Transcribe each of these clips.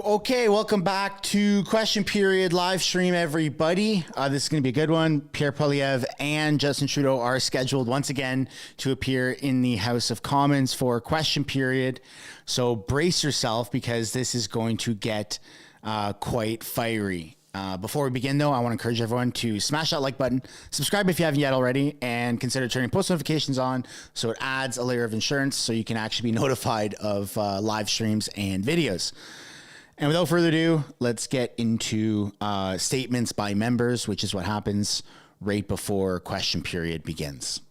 Okay, welcome back to Question Period live stream, everybody. This is going to be a good one. Pierre Poilievre and Justin Trudeau are scheduled once again to appear in the House of Commons for Question Period. So brace yourself because this is going to get quite fiery. Before we begin, though, I want to encourage everyone to smash that like button, subscribe if you haven't yet already, and consider turning post notifications on so it adds a layer of insurance so you can actually be notified of live streams and videos. And without further ado, let's get into statements by members, which is what happens right before Question Period begins.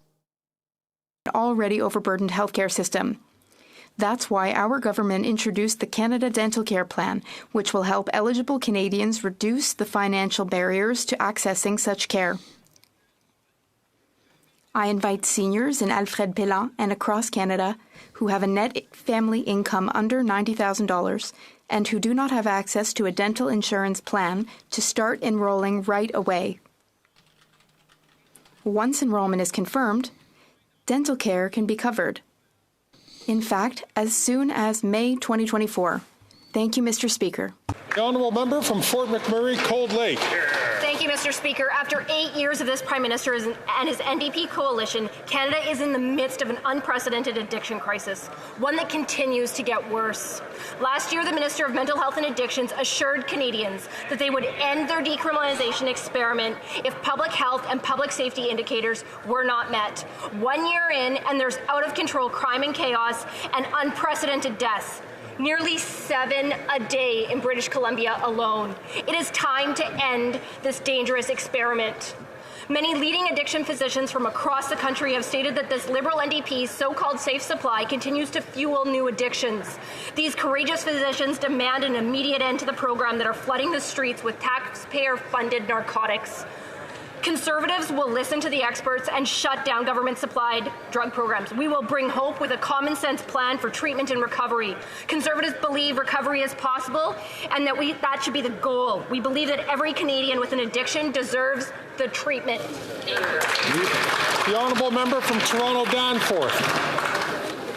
Already overburdened healthcare system. That's why our government introduced the Canada Dental Care Plan, which will help eligible Canadians reduce the financial barriers to accessing such care. I invite seniors in Alfred Pellan and across Canada who have a net family income under $90,000 and who do not have access to a dental insurance plan to start enrolling right away. Once enrollment is confirmed, dental care can be covered. In fact, as soon as May 2024. Thank you, Mr. Speaker. The Honourable Member from Fort McMurray, Cold Lake. Thank you, Mr. Speaker. After 8 years of this Prime Minister and his NDP coalition, Canada is in the midst of an unprecedented addiction crisis, one that continues to get worse. Last year, the Minister of Mental Health and Addictions assured Canadians that they would end their decriminalization experiment if public health and public safety indicators were not met. 1 year in, and there's out-of-control crime and chaos and unprecedented deaths. Nearly 7 a day in British Columbia alone. It is time to end this dangerous experiment. Many leading addiction physicians from across the country have stated that this Liberal NDP's so-called safe supply continues to fuel new addictions. These courageous physicians demand an immediate end to the program that are flooding the streets with taxpayer-funded narcotics. Conservatives will listen to the experts and shut down government-supplied drug programs. We will bring hope with a common-sense plan for treatment and recovery. Conservatives believe recovery is possible and that should be the goal. We believe that every Canadian with an addiction deserves the treatment. The Honourable Member from Toronto Danforth.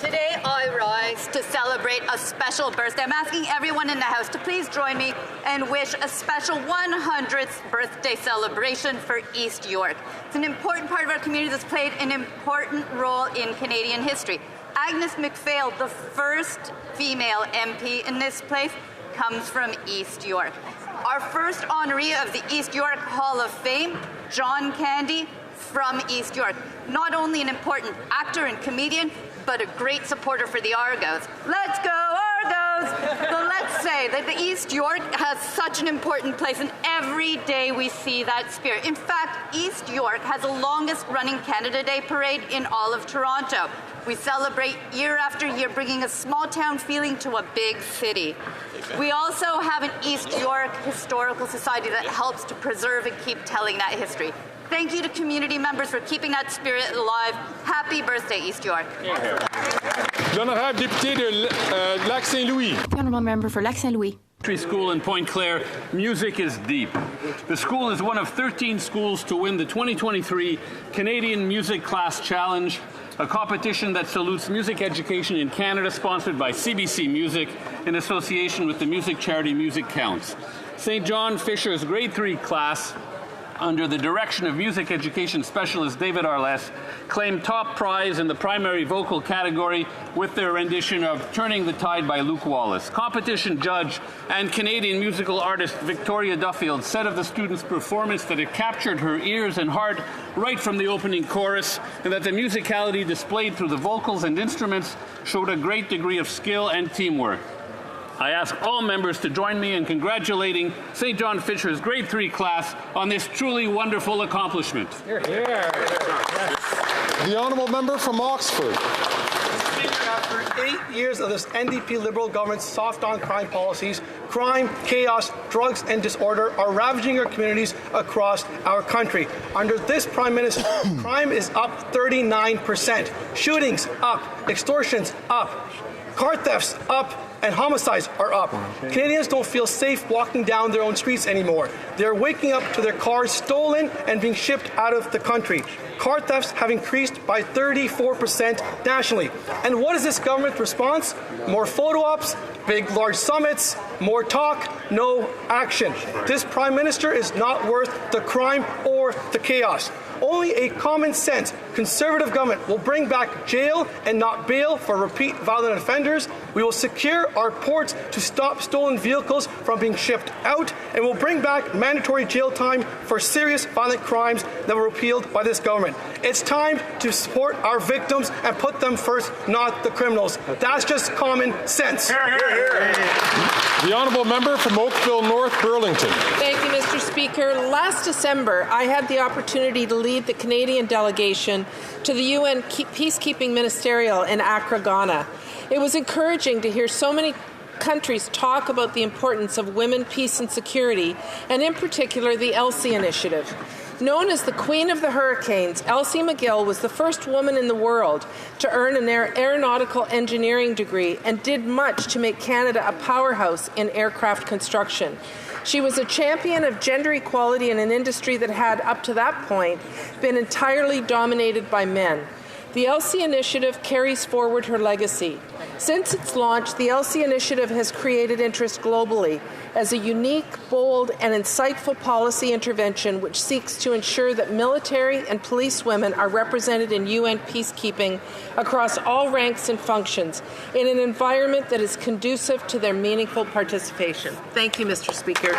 Today I rise to celebrate a special birthday. I'm asking everyone in the House to please join me and wish a special 100th birthday celebration for East York. It's an important part of our community that's played an important role in Canadian history. Agnes MacPhail, the first female MP in this place, comes from East York. Our first honoree of the East York Hall of Fame, John Candy, from East York. Not only an important actor and comedian, but a great supporter for the Argos. Let's go, Argos! So let's say that the East York has such an important place, and every day we see that spirit. In fact, East York has the longest running Canada Day parade in all of Toronto. We celebrate year after year, bringing a small town feeling to a big city. We also have an East York Historical Society that helps to preserve and keep telling that history. Thank you to community members for keeping that spirit alive. Happy birthday, East York. L'honorable député de Lac-Saint-Louis. The Honourable Member for Lac-Saint-Louis. School in Point Claire, music is deep. The school is one of 13 schools to win the 2023 Canadian Music Class Challenge, a competition that salutes music education in Canada, sponsored by CBC Music in association with the music charity Music Counts. St. John Fisher's Grade 3 class, under the direction of music education specialist David Arles, claimed top prize in the primary vocal category with their rendition of Turning the Tide by Luke Wallace. Competition judge and Canadian musical artist Victoria Duffield said of the student's performance that it captured her ears and heart right from the opening chorus, and that the musicality displayed through the vocals and instruments showed a great degree of skill and teamwork. I ask all members to join me in congratulating St. John Fisher's Grade 3 class on this truly wonderful accomplishment. The Honourable Member from Oxford. After 8 years of this NDP Liberal government's soft-on-crime policies, crime, chaos, drugs and disorder are ravaging our communities across our country. Under this Prime Minister, crime is up 39%, shootings up, extortions up, car thefts up, and homicides are up. Canadians don't feel safe walking down their own streets anymore. They're waking up to their cars stolen and being shipped out of the country. Car thefts have increased by 34% nationally. And what is this government's response? More photo ops, big, large summits, More talk, no action. This Prime Minister is not worth the crime or the chaos. Only a common sense Conservative government will bring back jail and not bail for repeat violent offenders. We will secure our ports to stop stolen vehicles from being shipped out, and will bring back mandatory jail time for serious violent crimes that were repealed by this government. It's time to support our victims and put them first, not the criminals. That's just common sense. The honourable member from Oakville North Burlington. Thank you, Mr. Speaker. Last December, I had the opportunity to lead the Canadian delegation to the UN Peacekeeping Ministerial in Accra, Ghana. It was encouraging to hear so many countries talk about the importance of women, peace and security, and in particular the Elsie Initiative. Known as the Queen of the Hurricanes, Elsie McGill was the first woman in the world to earn an aeronautical engineering degree and did much to make Canada a powerhouse in aircraft construction. She was a champion of gender equality in an industry that had, up to that point, been entirely dominated by men. The Elsie Initiative carries forward her legacy. Since its launch, the Elsie Initiative has created interest globally as a unique, bold, and insightful policy intervention which seeks to ensure that military and police women are represented in UN peacekeeping across all ranks and functions in an environment that is conducive to their meaningful participation. Thank you, Mr. Speaker.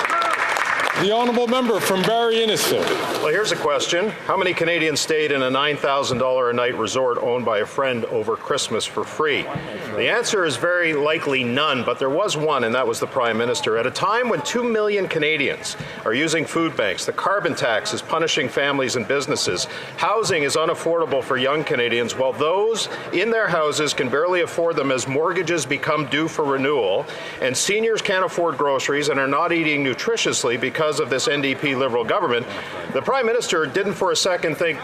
The honourable member from Barrie Innisfil. Well, here's a question. How many Canadians stayed in a $9,000 a night resort owned by a friend over Christmas for free? The answer is very likely none, but there was one, and that was the Prime Minister. At a time when 2 million Canadians are using food banks, the carbon tax is punishing families and businesses, housing is unaffordable for young Canadians, while those in their houses can barely afford them as mortgages become due for renewal, and seniors can't afford groceries and are not eating nutritiously because of this NDP Liberal government, the Prime Minister didn't for a second think,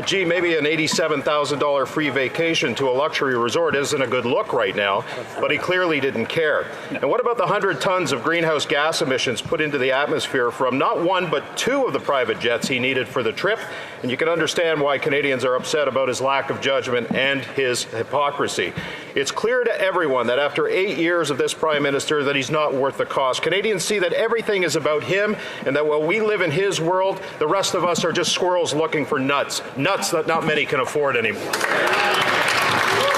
gee, maybe an $87,000 free vacation to a luxury resort isn't a good look right now, but he clearly didn't care. And what about the 100 tons of greenhouse gas emissions put into the atmosphere from not one but two of the private jets he needed for the trip? And you can understand why Canadians are upset about his lack of judgment and his hypocrisy. It's clear to everyone that after 8 years of this Prime Minister that he's not worth the cost. Canadians see that everything is about him, and that while we live in his world, the rest of us are just squirrels looking for nuts that not many can afford anymore.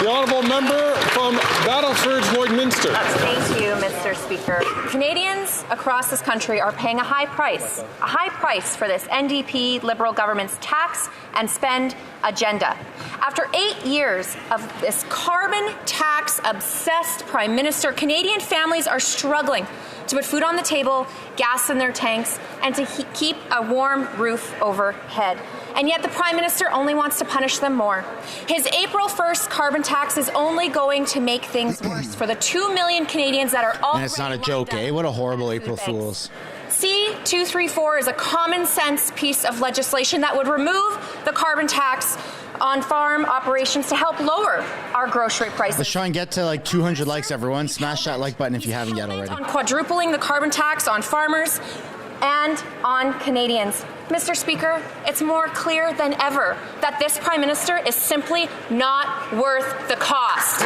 The honourable member from Battleford Lloydminster. Thank you, Mr. Speaker. Canadians across this country are paying a high price for this NDP Liberal government's tax and spend agenda. After 8 years of this carbon tax obsessed Prime Minister, Canadian families are struggling to put food on the table, gas in their tanks, and to keep a warm roof overhead. And yet the Prime Minister only wants to punish them more. His April 1st carbon tax is only going to make things worse for the 2 million Canadians that are already. And it's not a joke, eh? What a horrible April Fools. C-234 is a common sense piece of legislation that would remove the carbon tax on farm operations to help lower our grocery prices. Let's try and get to like 200 likes, everyone. Smash that like button if you haven't yet already. On quadrupling the carbon tax on farmers and on Canadians. Mr. Speaker, it's more clear than ever that this Prime Minister is simply not worth the cost.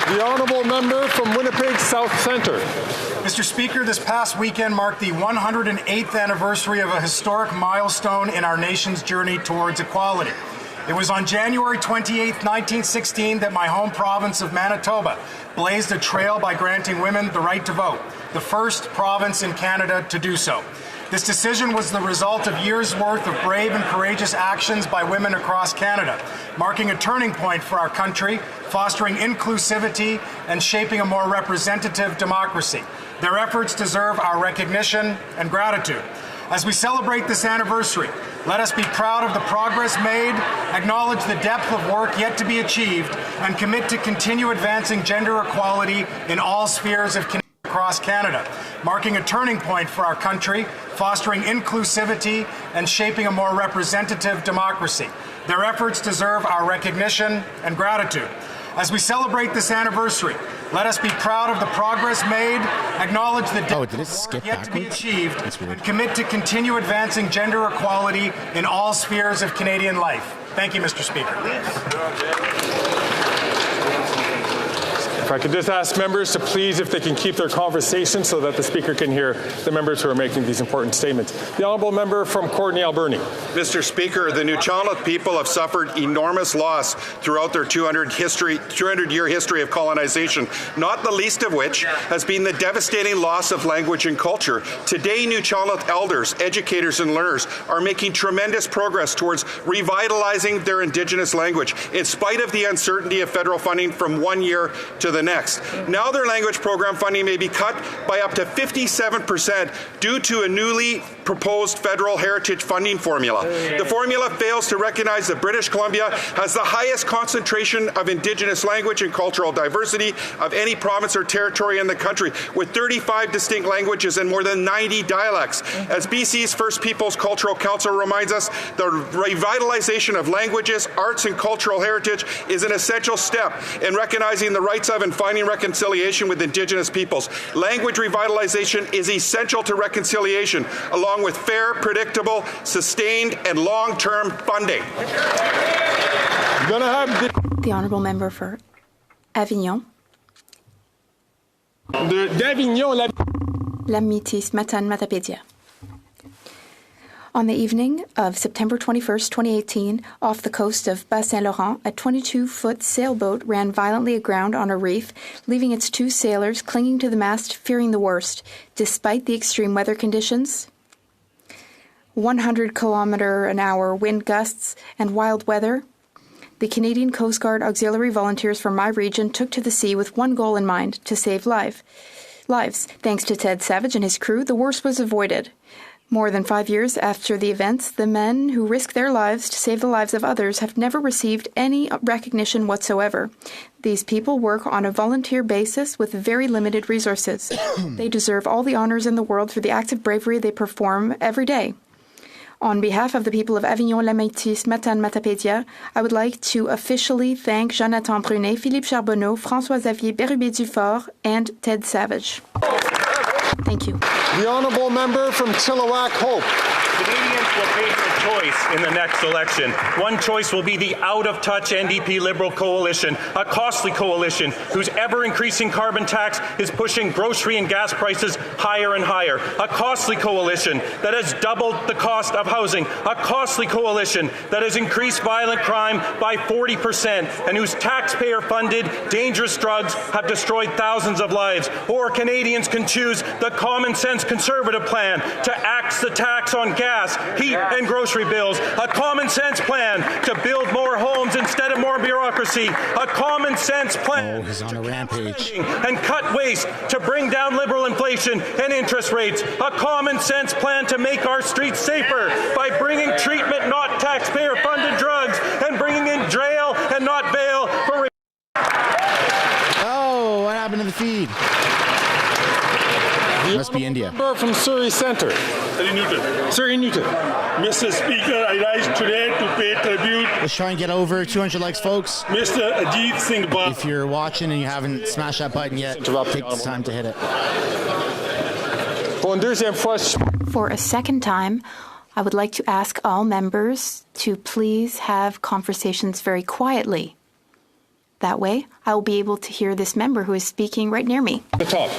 The honourable member from Winnipeg South Centre. Mr. Speaker, this past weekend marked the 108th anniversary of a historic milestone in our nation's journey towards equality. It was on January 28, 1916, that my home province of Manitoba blazed a trail by granting women the right to vote, the first province in Canada to do so. This decision was the result of years' worth of brave and courageous actions by women across Canada, marking a turning point for our country, fostering inclusivity and shaping a more representative democracy. Their efforts deserve our recognition and gratitude. As we celebrate this anniversary, let us be proud of the progress made, acknowledge the depth of work yet to be achieved, and commit to continue advancing gender equality in all spheres of across Canada, marking a turning point for our country, fostering inclusivity and shaping a more representative democracy. Their efforts deserve our recognition and gratitude. As we celebrate this anniversary, let us be proud of the progress made, acknowledge the depth yet to be achieved, and commit to continue advancing gender equality in all spheres of Canadian life. Thank you, Mr. Speaker. If I could just ask members to please, if they can keep their conversation so that the Speaker can hear the members who are making these important statements. The Honourable Member from Courtenay, Alberni. Mr. Speaker, the Nuu-chah-nulth people have suffered enormous loss throughout their 200-year history of colonization, not the least of which has been the devastating loss of language and culture. Today, Nuu-chah-nulth elders, educators and learners are making tremendous progress towards revitalizing their Indigenous language, in spite of the uncertainty of federal funding from one year to the next. Now their language program funding may be cut by up to 57% due to a newly proposed federal heritage funding formula. The formula fails to recognize that British Columbia has the highest concentration of Indigenous language and cultural diversity of any province or territory in the country, with 35 distinct languages and more than 90 dialects. As BC's First Peoples Cultural Council reminds us, the revitalization of languages, arts and cultural heritage is an essential step in recognizing the rights of and finding reconciliation with Indigenous peoples. Language revitalization is essential to reconciliation, along with fair, predictable, sustained and long-term funding. The Honourable Member for Avignon. La Métis Matan Matapédia. On the evening of September 21st, 2018, off the coast of Bas-Saint-Laurent, a 22-foot sailboat ran violently aground on a reef, leaving its two sailors clinging to the mast, fearing the worst. Despite the extreme weather conditions, 100-kilometer-an-hour wind gusts, and wild weather, the Canadian Coast Guard auxiliary volunteers from my region took to the sea with one goal in mind: to save lives. Thanks to Ted Savage and his crew, the worst was avoided. More than 5 years after the events, the men who risked their lives to save the lives of others have never received any recognition whatsoever. These people work on a volunteer basis with very limited resources. They deserve all the honors in the world for the acts of bravery they perform every day. On behalf of the people of Avignon, La Métis, Matan, Matapédia, I would like to officially thank Jonathan Brunet, Philippe Charbonneau, François-Xavier Bérubé-Dufort, and Ted Savage. Thank you. The Honourable Member from Chilliwack Hope. Canadians will face a choice in the next election. One choice will be the out-of-touch NDP Liberal coalition, a costly coalition whose ever-increasing carbon tax is pushing grocery and gas prices higher and higher. A costly coalition that has doubled the cost of housing. A costly coalition that has increased violent crime by 40% and whose taxpayer-funded dangerous drugs have destroyed thousands of lives. Or Canadians can choose the common-sense Conservative plan to axe the tax on gas, heat and grocery bills, a common-sense plan to build more homes instead of more bureaucracy, a common-sense plan he's on a rampage. and cut waste to bring down Liberal inflation and interest rates, a common-sense plan to make our streets safer by bringing treatment, not taxpayer-funded drugs, and bringing in jail and not bail for... Oh, what happened to the feed? Must be India. Member from Surrey Centre. Surrey Newton. Mr. Speaker, I rise today to pay tribute. Let's try and get over 200 likes, folks. Mr. Ajit Singh Bad. If you're watching and you haven't smashed that button yet, take the time to hit it. For a second time, I would like to ask all members to please have conversations very quietly. That way, I will be able to hear this member who is speaking right near me. The top.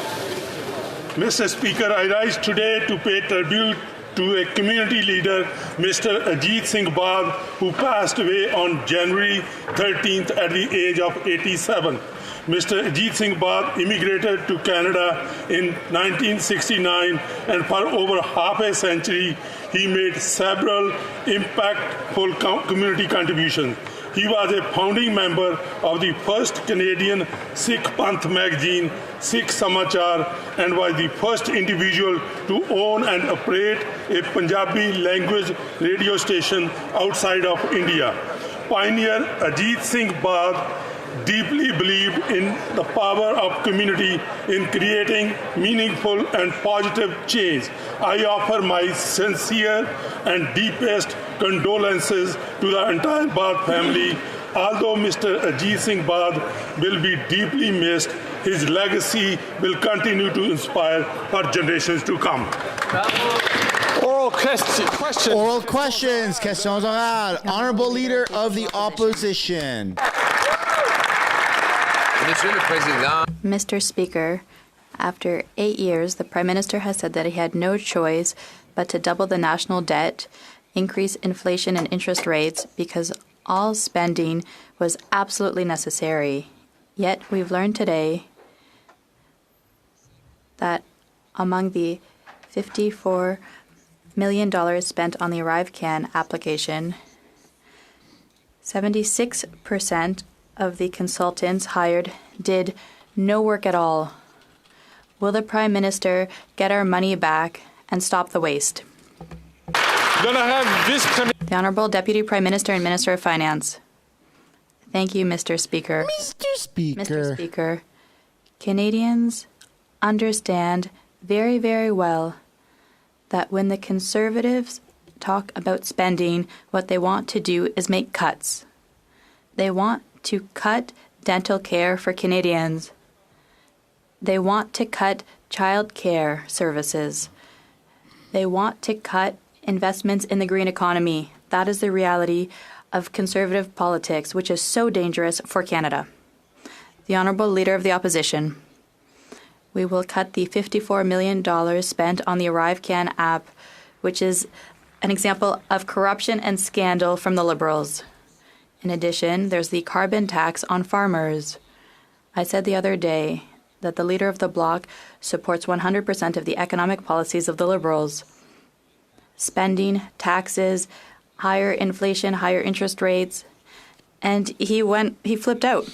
Mr. Speaker, I rise today to pay tribute to a community leader, Mr. Ajit Singh Bad, who passed away on January 13th at the age of 87. Mr. Ajit Singh Bad immigrated to Canada in 1969, and for over half a century, he made several impactful community contributions. He was a founding member of the first Canadian Sikh Panth magazine, Sikh Samachar, and was the first individual to own and operate a Punjabi language radio station outside of India. Pioneer Ajit Singh Bad deeply believed in the power of community in creating meaningful and positive change. I offer my sincere and deepest condolences to the entire Bad family. Although Mr. Ajit Singh Bad will be deeply missed, his legacy will continue to inspire for generations to come. Oral questions. Oral questions. Questions orales. Honorable Leader of the Opposition. Mr. Speaker, after 8 years, the Prime Minister has said that he had no choice but to double the national debt, increase inflation and interest rates because all spending was absolutely necessary. Yet we've learned today that among the $54 million spent on the ArriveCAN application, 76% of the consultants hired did no work at all. Will the Prime Minister get our money back and stop the waste? The Honourable Deputy Prime Minister and Minister of Finance. Thank you, Mr. Speaker. Mr. Speaker, Canadians understand very, very well that when the Conservatives talk about spending, what they want to do is make cuts. They want to cut dental care for Canadians. They want to cut child care services. They want to cut investments in the green economy. That is the reality of Conservative politics, which is so dangerous for Canada. The Honourable Leader of the Opposition. We will cut the $54 million spent on the ArriveCAN app, which is an example of corruption and scandal from the Liberals. In addition, there's the carbon tax on farmers. I said the other day that the Leader of the Bloc supports 100% of the economic policies of the Liberals. Spending, taxes, higher inflation, higher interest rates, and he flipped out.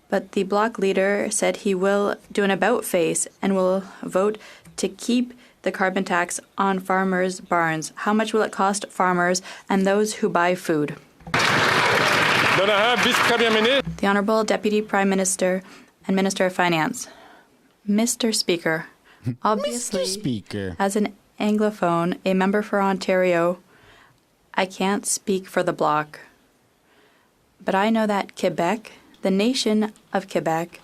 But the Bloc leader said he will do an about-face and will vote to keep the carbon tax on farmers' barns. How much will it cost farmers and those who buy food? The Honourable Deputy Prime Minister and Minister of Finance. Mr. Speaker, obviously, as an Anglophone, a member for Ontario, I can't speak for the Bloc. But I know that Quebec, the nation of Quebec,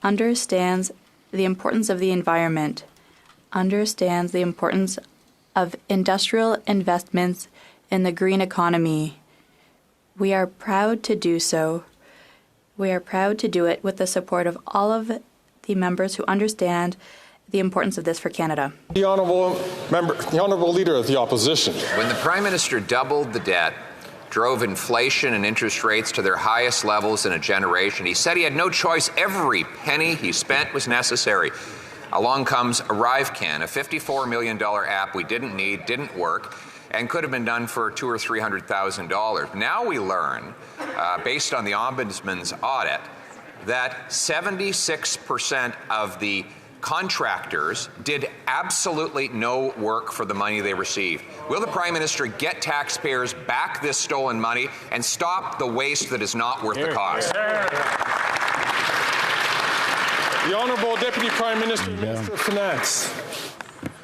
understands the importance of the environment, understands the importance of industrial investments in the green economy. We are proud to do so. We are proud to do it with the support of all of the members who understand the importance of this for Canada. The Honourable Leader of the Opposition. When the Prime Minister doubled the debt, drove inflation and interest rates to their highest levels in a generation, he said he had no choice. Every penny he spent was necessary. Along comes ArriveCAN, a $54 million app we didn't need, didn't work, and could have been done for $200,000 or $300,000. Now we learn, based on the Ombudsman's audit, that 76% of the contractors did absolutely no work for the money they received. Will the Prime Minister get taxpayers back this stolen money and stop the waste that is not worth the cost? The Honourable Deputy Prime Minister, Minister of Finance.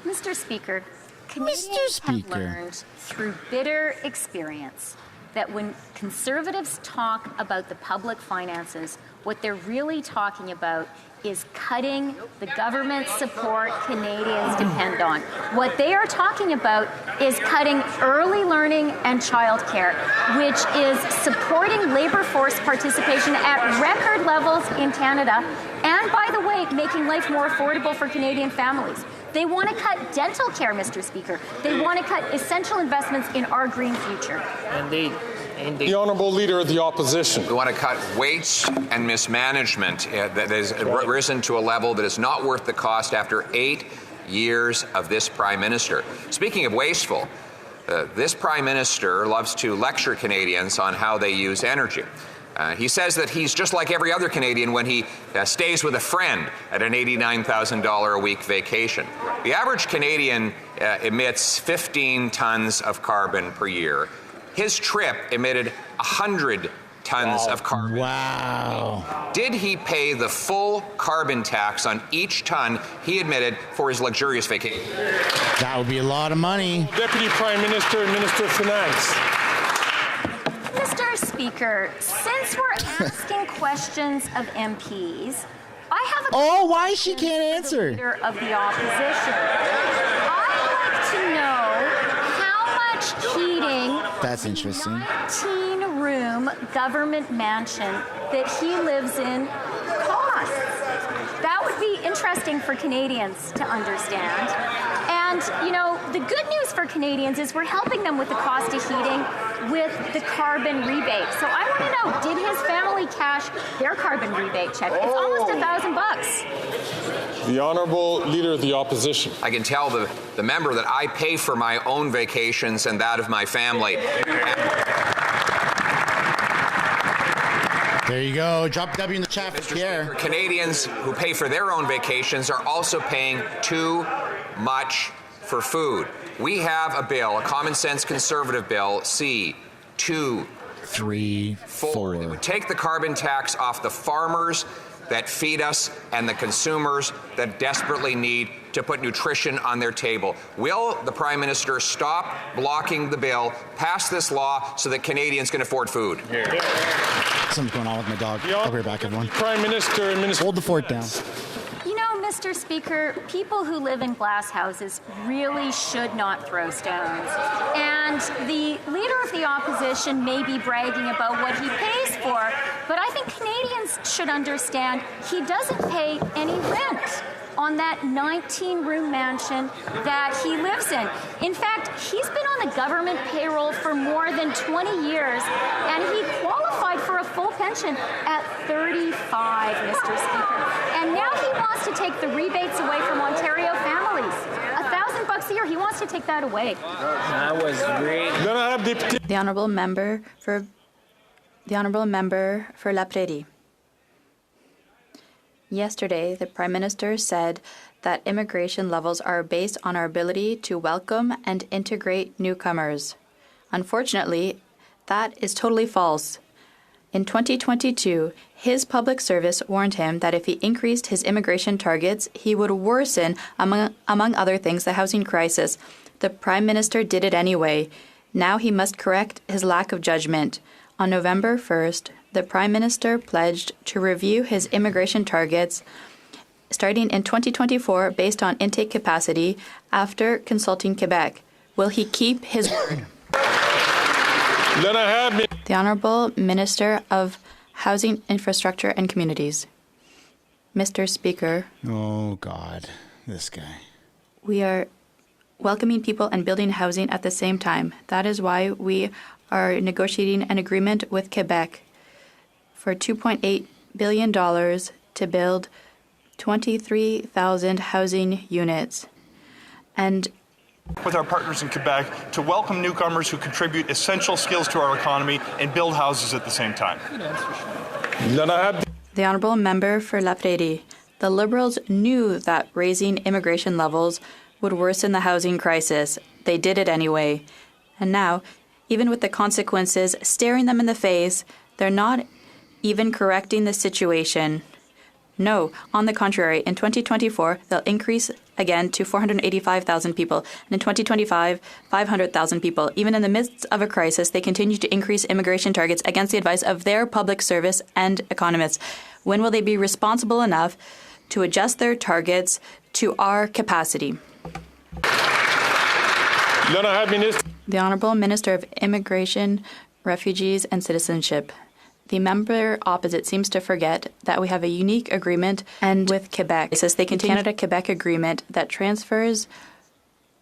Mr. Speaker, Canadians have learned through bitter experience that when Conservatives talk about the public finances, what they're really talking about is cutting the government support Canadians depend on. What they are talking about is cutting early learning and childcare, which is supporting labour force participation at record levels in Canada, and by the way, making life more affordable for Canadian families. They want to cut dental care, Mr. Speaker. They want to cut essential investments in our green future. Indeed. The Honourable Leader of the Opposition. We want to cut waste and mismanagement that has risen to a level that is not worth the cost after 8 years of this Prime Minister. Speaking of wasteful, this Prime Minister loves to lecture Canadians on how they use energy. He says that he's just like every other Canadian when he stays with a friend at an $89,000 a week vacation. The average Canadian emits 15 tons of carbon per year. His trip emitted 100 tons of carbon. Wow. Did he pay the full carbon tax on each ton he emitted for his luxurious vacation? That would be a lot of money. Deputy Prime Minister and Minister of Finance. Mr. Speaker, since we're asking questions of MPs, I have a why she can't answer? Leader of the Opposition. I'd like to know how much heating That's interesting. 19-room government mansion that he lives in costs. That would be interesting for Canadians to understand. And, you know, the good news for Canadians is we're helping them with the cost of heating with the carbon rebate. So I want to know, did his family cash their carbon rebate check? It's almost $1,000. The Honourable Leader of the Opposition. I can tell the member that I pay for my own vacations and that of my family. There you go. Drop W in the chat for Pierre. Canadians who pay for their own vacations are also paying too much for food. We have a bill, a common sense conservative bill, C-234. That would take the carbon tax off the farmers that feed us and the consumers that desperately need to put nutrition on their table. Will the Prime Minister stop blocking the bill, pass this law so that Canadians can afford food? Something's going on with my dog. I'll be right back, everyone. Prime Minister and Minister. Hold the fort down. You know, Mr. Speaker, people who live in glass houses really should not throw stones. And the Leader of the Opposition may be bragging about what he pays for, but I think Canadians should understand he doesn't pay any rent on that 19-room mansion that he lives in. In fact, he's been on the government payroll for more than 20 years, and he qualified for a full pension at 35, Mr. Speaker. And now he wants to take the rebates away from Ontario families. $1,000 a year, he wants to take that away. That was great. The honourable member for La Prairie. Yesterday, the Prime Minister said that immigration levels are based on our ability to welcome and integrate newcomers. Unfortunately, that is totally false. In 2022, his public service warned him that if he increased his immigration targets, he would worsen, among other things, the housing crisis. The Prime Minister did it anyway. Now he must correct his lack of judgment. On November 1st, the Prime Minister pledged to review his immigration targets starting in 2024 based on intake capacity after consulting Quebec. Will he keep his word? The Honourable Minister of Housing, Infrastructure and Communities. Mr. Speaker. Oh, God. This guy. We are welcoming people and building housing at the same time. That is why we are negotiating an agreement with Quebec for $2.8 billion to build 23,000 housing units. And with our partners in Quebec to welcome newcomers who contribute essential skills to our economy and build houses at the same time. The Honourable Member for La Prairie. The Liberals knew that raising immigration levels would worsen the housing crisis. They did it anyway. And now, even with the consequences staring them in the face, they're not even correcting the situation. No, on the contrary, in 2024, they'll increase again to 485,000 people, and in 2025, 500,000 people. Even in the midst of a crisis, they continue to increase immigration targets against the advice of their public service and economists. When will they be responsible enough to adjust their targets to our capacity? The Honourable Minister of Immigration, Refugees and Citizenship. The member opposite seems to forget that we have a unique agreement and with Quebec. It says they continue Canada-Quebec agreement that transfers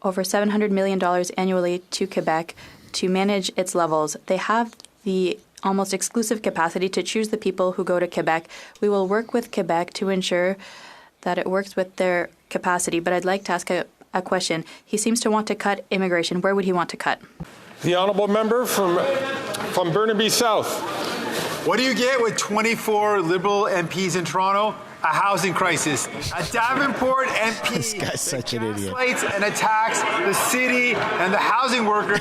over $700 million annually to Quebec to manage its levels. They have the almost exclusive capacity to choose the people who go to Quebec. We will work with Quebec to ensure that it works with their capacity. But I'd like to ask a question. He seems to want to cut immigration. Where would he want to cut? The honourable member from Burnaby South. What do you get with 24 Liberal MPs in Toronto? A housing crisis. A Davenport MP this guy's such an idiot. Gaslights and attacks the city and the housing workers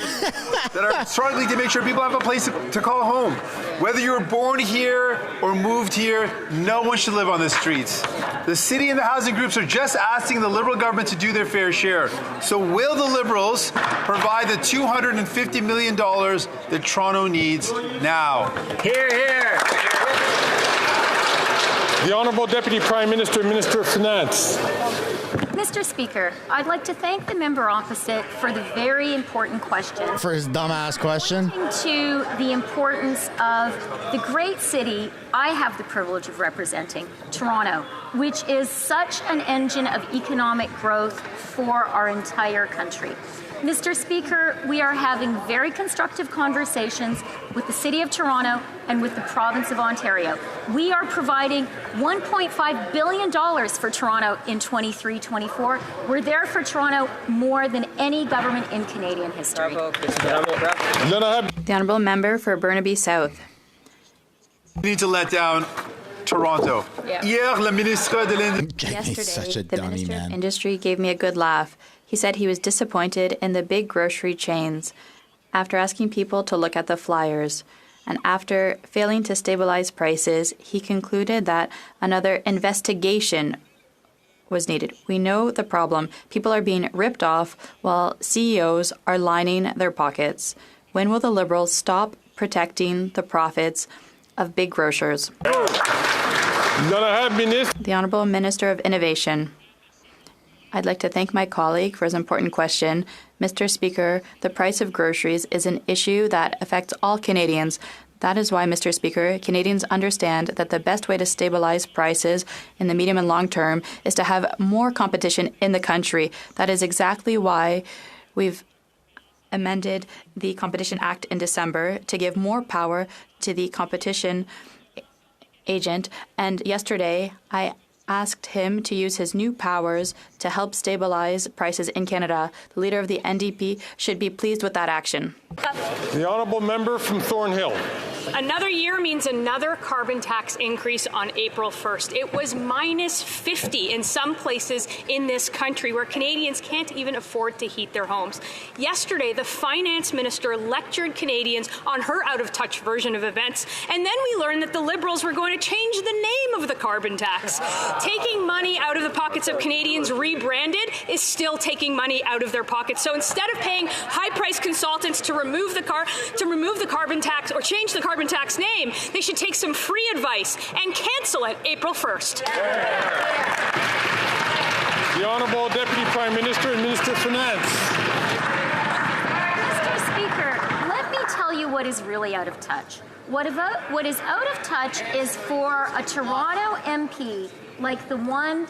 that are struggling to make sure people have a place to call home. Whether you were born here or moved here, no one should live on the streets. The city and the housing groups are just asking the Liberal government to do their fair share. So will the Liberals provide the $250 million that Toronto needs now? Hear, hear. The Honourable Deputy Prime Minister, Minister of Finance. Mr. Speaker, I'd like to thank the member opposite for the very important question. For his dumbass question? To the importance of the great city I have the privilege of representing, Toronto, which is such an engine of economic growth for our entire country. Mr. Speaker, we are having very constructive conversations with the City of Toronto and with the Province of Ontario. We are providing $1.5 billion for Toronto in 23-24. We're there for Toronto more than any government in Canadian history. The Honourable Member for Burnaby South. We need to let down Toronto. Hier, le ministre de l'Industrie. Yesterday, the Minister of Industry gave me a good laugh. He said he was disappointed in the big grocery chains. After asking people to look at the flyers, and after failing to stabilize prices, he concluded that another investigation was needed. We know the problem. People are being ripped off while CEOs are lining their pockets. When will the Liberals stop protecting the profits of big grocers? The Honourable Minister of Innovation. I'd like to thank my colleague for his important question. Mr. Speaker, the price of groceries is an issue that affects all Canadians. That is why, Mr. Speaker, Canadians understand that the best way to stabilize prices in the medium and long term is to have more competition in the country. That is exactly why we've amended the Competition Act in December to give more power to the competition agent. And yesterday, I asked him to use his new powers to help stabilize prices in Canada. The leader of the NDP should be pleased with that action. The honourable member from Thornhill. Another year means another carbon tax increase on April 1st. It was minus 50 in some places in this country where Canadians can't even afford to heat their homes. Yesterday, the finance minister lectured Canadians on her out-of-touch version of events, and then we learned that the Liberals were going to change the name of the carbon tax. Taking money out of the pockets of Canadians rebranded is still taking money out of their pockets. So instead of paying high-priced consultants to remove the carbon tax or change the carbon tax name, they should take some free advice and cancel it April 1st. The Honourable Deputy Prime Minister and Minister of Finance. Mr. Speaker, let me tell you what is really out of touch. What is out of touch is for a Toronto MP like the one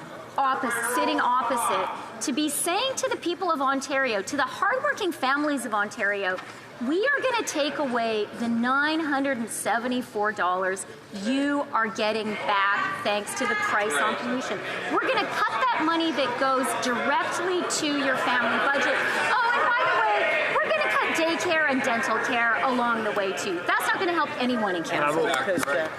sitting opposite to be saying to the people of Ontario, to the hardworking families of Ontario, we are going to take away the $974 you are getting back thanks to the price on pollution. We're going to cut that money that goes directly to your family budget. Oh, and by the way, we're going to cut daycare and dental care along the way, too. That's not going to help anyone in Canada.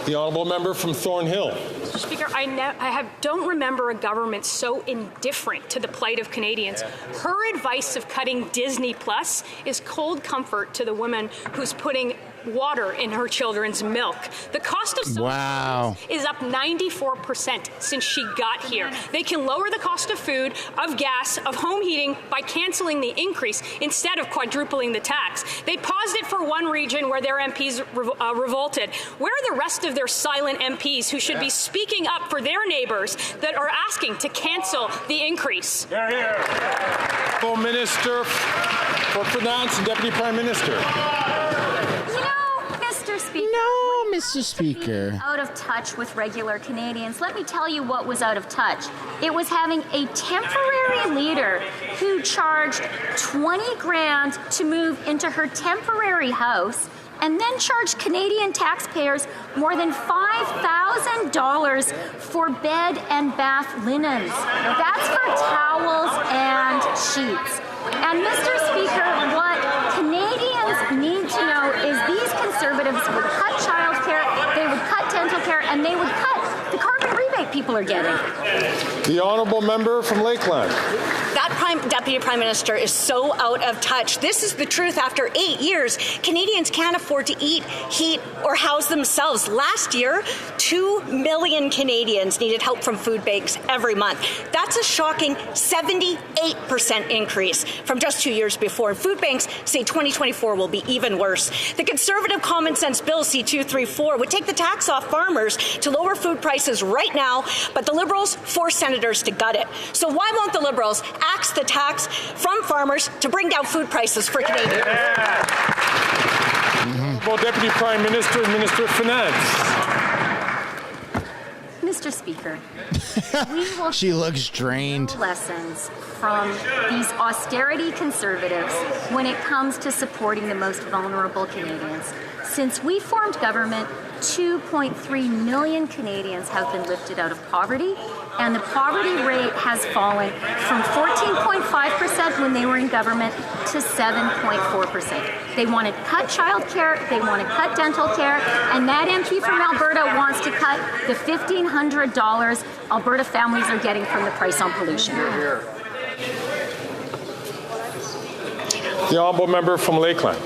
The honourable member from Thornhill. Mr. Speaker, I don't remember a government so indifferent to the plight of Canadians. Her advice of cutting Disney Plus is cold comfort to the woman who's putting water in her children's milk. The cost of social is up 94% since she got here. They can lower the cost of food, of gas, of home heating by canceling the increase instead of quadrupling the tax. They paused it for one region where their MPs revolted. Where are the rest of their silent MPs who should be speaking up for their neighbours that are asking to cancel the increase? Minister for Finance and Deputy Prime Minister. Mr. Speaker, out of touch with regular Canadians. Let me tell you what was out of touch. It was having a temporary leader who charged $20,000 to move into her temporary house and then charged Canadian taxpayers more than $5,000 for bed and bath linens. That's for towels and sheets. And Mr. Speaker, what Canadians need to know is these Conservatives would cut childcare, they would cut dental care, and they would cut the carbon rebate people are getting. The honourable member from Lakeland. That Prime Deputy Prime Minister is so out of touch. This is the truth. After 8 years, Canadians can't afford to eat, heat, or house themselves. Last year, 2 million Canadians needed help from food banks every month. That's a shocking 78% increase from just 2 years before. And food banks say 2024 will be even worse. The Conservative Common Sense Bill C-234 would take the tax off farmers to lower food prices right now, but the Liberals force senators to gut it. So why won't the Liberals axe the tax from farmers to bring down food prices for Canadians? Well, Deputy Prime Minister and Minister of Finance. Mr. Speaker, we will She looks drained. lessons from these austerity conservatives when it comes to supporting the most vulnerable Canadians. Since we formed government, 2.3 million Canadians have been lifted out of poverty, and the poverty rate has fallen from 14.5% when they were in government to 7.4%. They want to cut childcare, they want to cut dental care, and that MP from Alberta wants to cut the $1,500 Alberta families are getting from the price on pollution. The Honourable Member from Lakeland.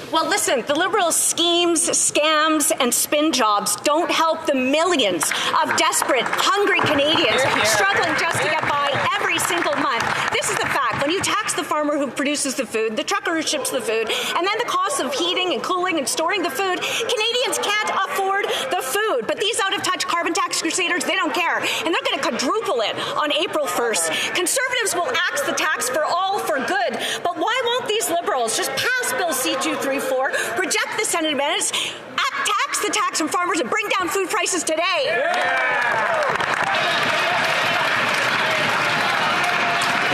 Well, listen, the Liberals' schemes, scams, and spin jobs don't help the millions of desperate, hungry Canadians struggling just to get by every single month. This is the fact. When you tax the farmer who produces the food, the trucker who ships the food, and then the cost of heating and cooling and storing the food, Canadians can't afford the food. But these out-of-touch carbon tax crusaders, they don't care. And they're going to quadruple it on April 1st. Conservatives will axe the tax for all for good. But why won't these Liberals just pass Bill C-234, reject the Senate amendments, tax the tax from farmers, and bring down food prices today?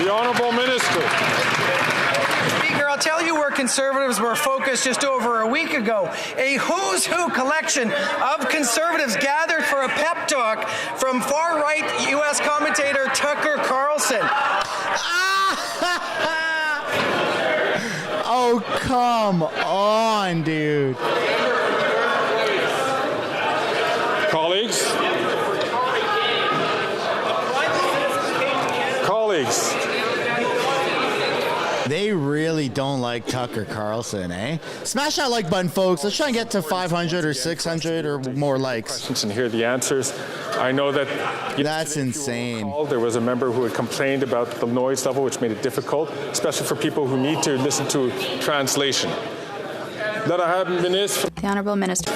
The Honourable Minister. Speaker, I'll tell you where Conservatives were focused just over a week ago. A who's who collection of Conservatives gathered for a pep talk from far-right U.S. commentator Tucker Carlson. Oh, come on, dude. Colleagues. They really don't like Tucker Carlson, eh? Smash that like button, folks. Let's try and get to 500 or 600 or more likes. And hear the answers. I know that that's insane. There was a member who had complained about the noise level, which made it difficult, especially for people who need to listen to translation. The Honourable Minister.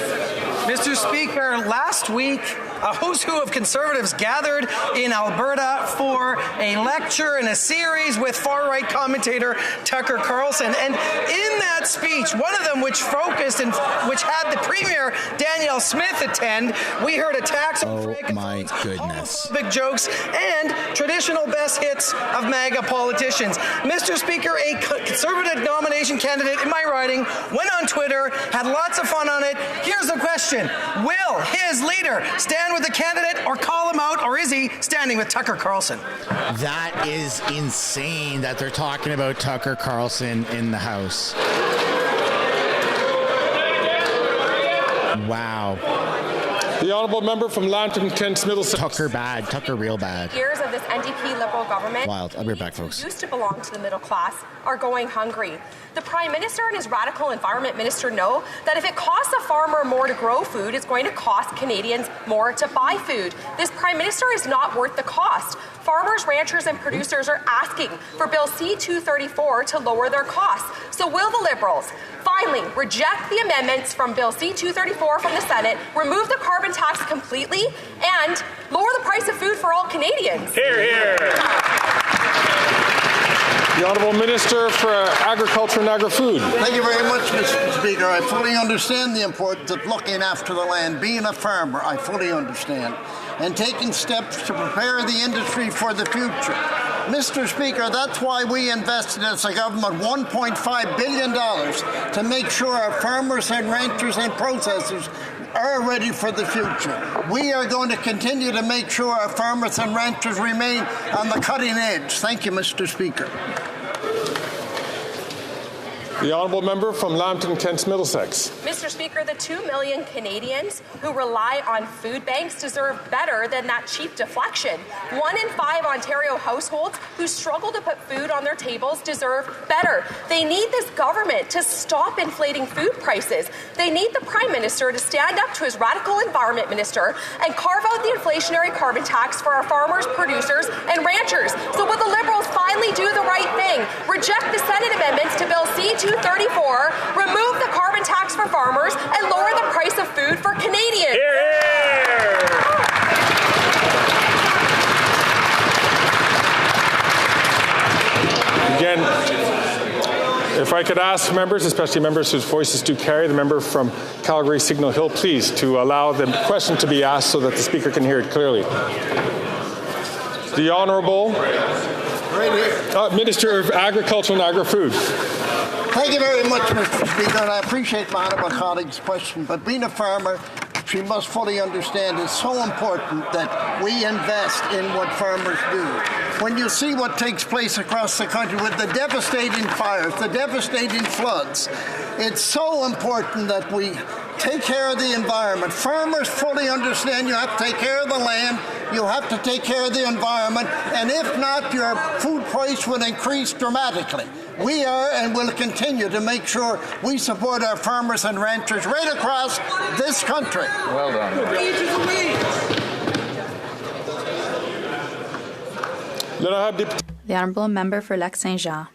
Mr. Speaker, last week, a who's who of Conservatives gathered in Alberta for a lecture and a series with far-right commentator Tucker Carlson. And in that speech, one of them which focused and which had the Premier Danielle Smith attend, we heard attacks on homophobic jokes and traditional best hits of MAGA politicians. Mr. Speaker, a Conservative nomination candidate in my riding went on Twitter, had lots of fun on it. Here's the question. Will his leader stand with the candidate or call him out, or is he standing with Tucker Carlson? That is insane that they're talking about Tucker Carlson in the House. Wow. The Honourable Member from Lambton, Kent, Middlesex. Tucker bad. Tucker real bad. Years of this NDP Liberal government. Wild. I'll be right back, folks. Used to belong to the middle class are going hungry. The Prime Minister and his radical Environment Minister know that if it costs a farmer more to grow food, it's going to cost Canadians more to buy food. This Prime Minister is not worth the cost. Farmers, ranchers, and producers are asking for Bill C-234 to lower their costs. So will the Liberals finally reject the amendments from Bill C-234 from the Senate, remove the carbon tax completely, and lower the price of food for all Canadians? Hear, hear. The Honourable Minister for Agriculture and Agri-Food. Thank you very much, Mr. Speaker. I fully understand the importance of looking after the land, being a farmer, I fully understand, and taking steps to prepare the industry for the future. Mr. Speaker, that's why we invested as a government $1.5 billion to make sure our farmers and ranchers and processors are ready for the future. We are going to continue to make sure our farmers and ranchers remain on the cutting edge. Thank you, Mr. Speaker. The honourable member from Lambton, Kent, Middlesex. Mr. Speaker, the 2 million Canadians who rely on food banks deserve better than that cheap deflection. 1 in 5 Ontario households who struggle to put food on their tables deserve better. They need this government to stop inflating food prices. They need the Prime Minister to stand up to his radical Environment Minister and carve out the inflationary carbon tax for our farmers, producers, and ranchers. So will the Liberals finally do the right thing? Reject the Senate amendments to Bill C-234, remove the carbon tax for farmers, and lower the price of food for Canadians. Again, if I could ask members, especially members whose voices do carry, the member from Calgary Signal Hill, please, to allow the question to be asked so that the Speaker can hear it clearly. The Honourable Minister of Agriculture and Agri-Food. Thank you very much, Mr. Speaker, and I appreciate my honourable colleague's question, but being a farmer, she must fully understand it's so important that we invest in what farmers do. When you see what takes place across the country with the devastating fires, the devastating floods, it's so important that we take care of the environment. Farmers fully understand you have to take care of the land, you have to take care of the environment, and if not, your food price will increase dramatically. We are and will continue to make sure we support our farmers and ranchers right across this country. Well done. The Honourable Member for Lac Saint-Jean.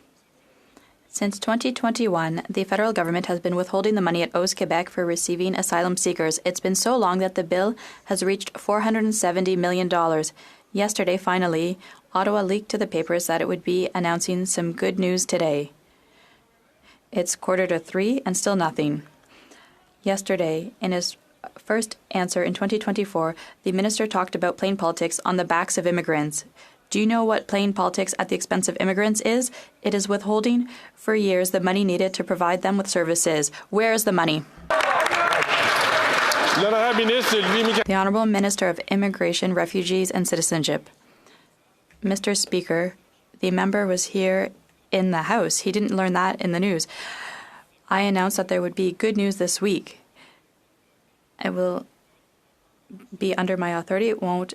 Since 2021, the federal government has been withholding the money it owes Quebec for receiving asylum seekers. It's been so long that the bill has reached $470 million. Yesterday, finally, Ottawa leaked to the papers that it would be announcing some good news today. It's 2:45 and still nothing. Yesterday, in his first answer in 2024, the minister talked about playing politics on the backs of immigrants. Do you know what playing politics at the expense of immigrants is? It is withholding for years the money needed to provide them with services. Where is the money? The Honourable Minister of Immigration, Refugees and Citizenship. Mr. Speaker, the member was here in the House. He didn't learn that in the news. I announced that there would be good news this week. It will be under my authority. It won't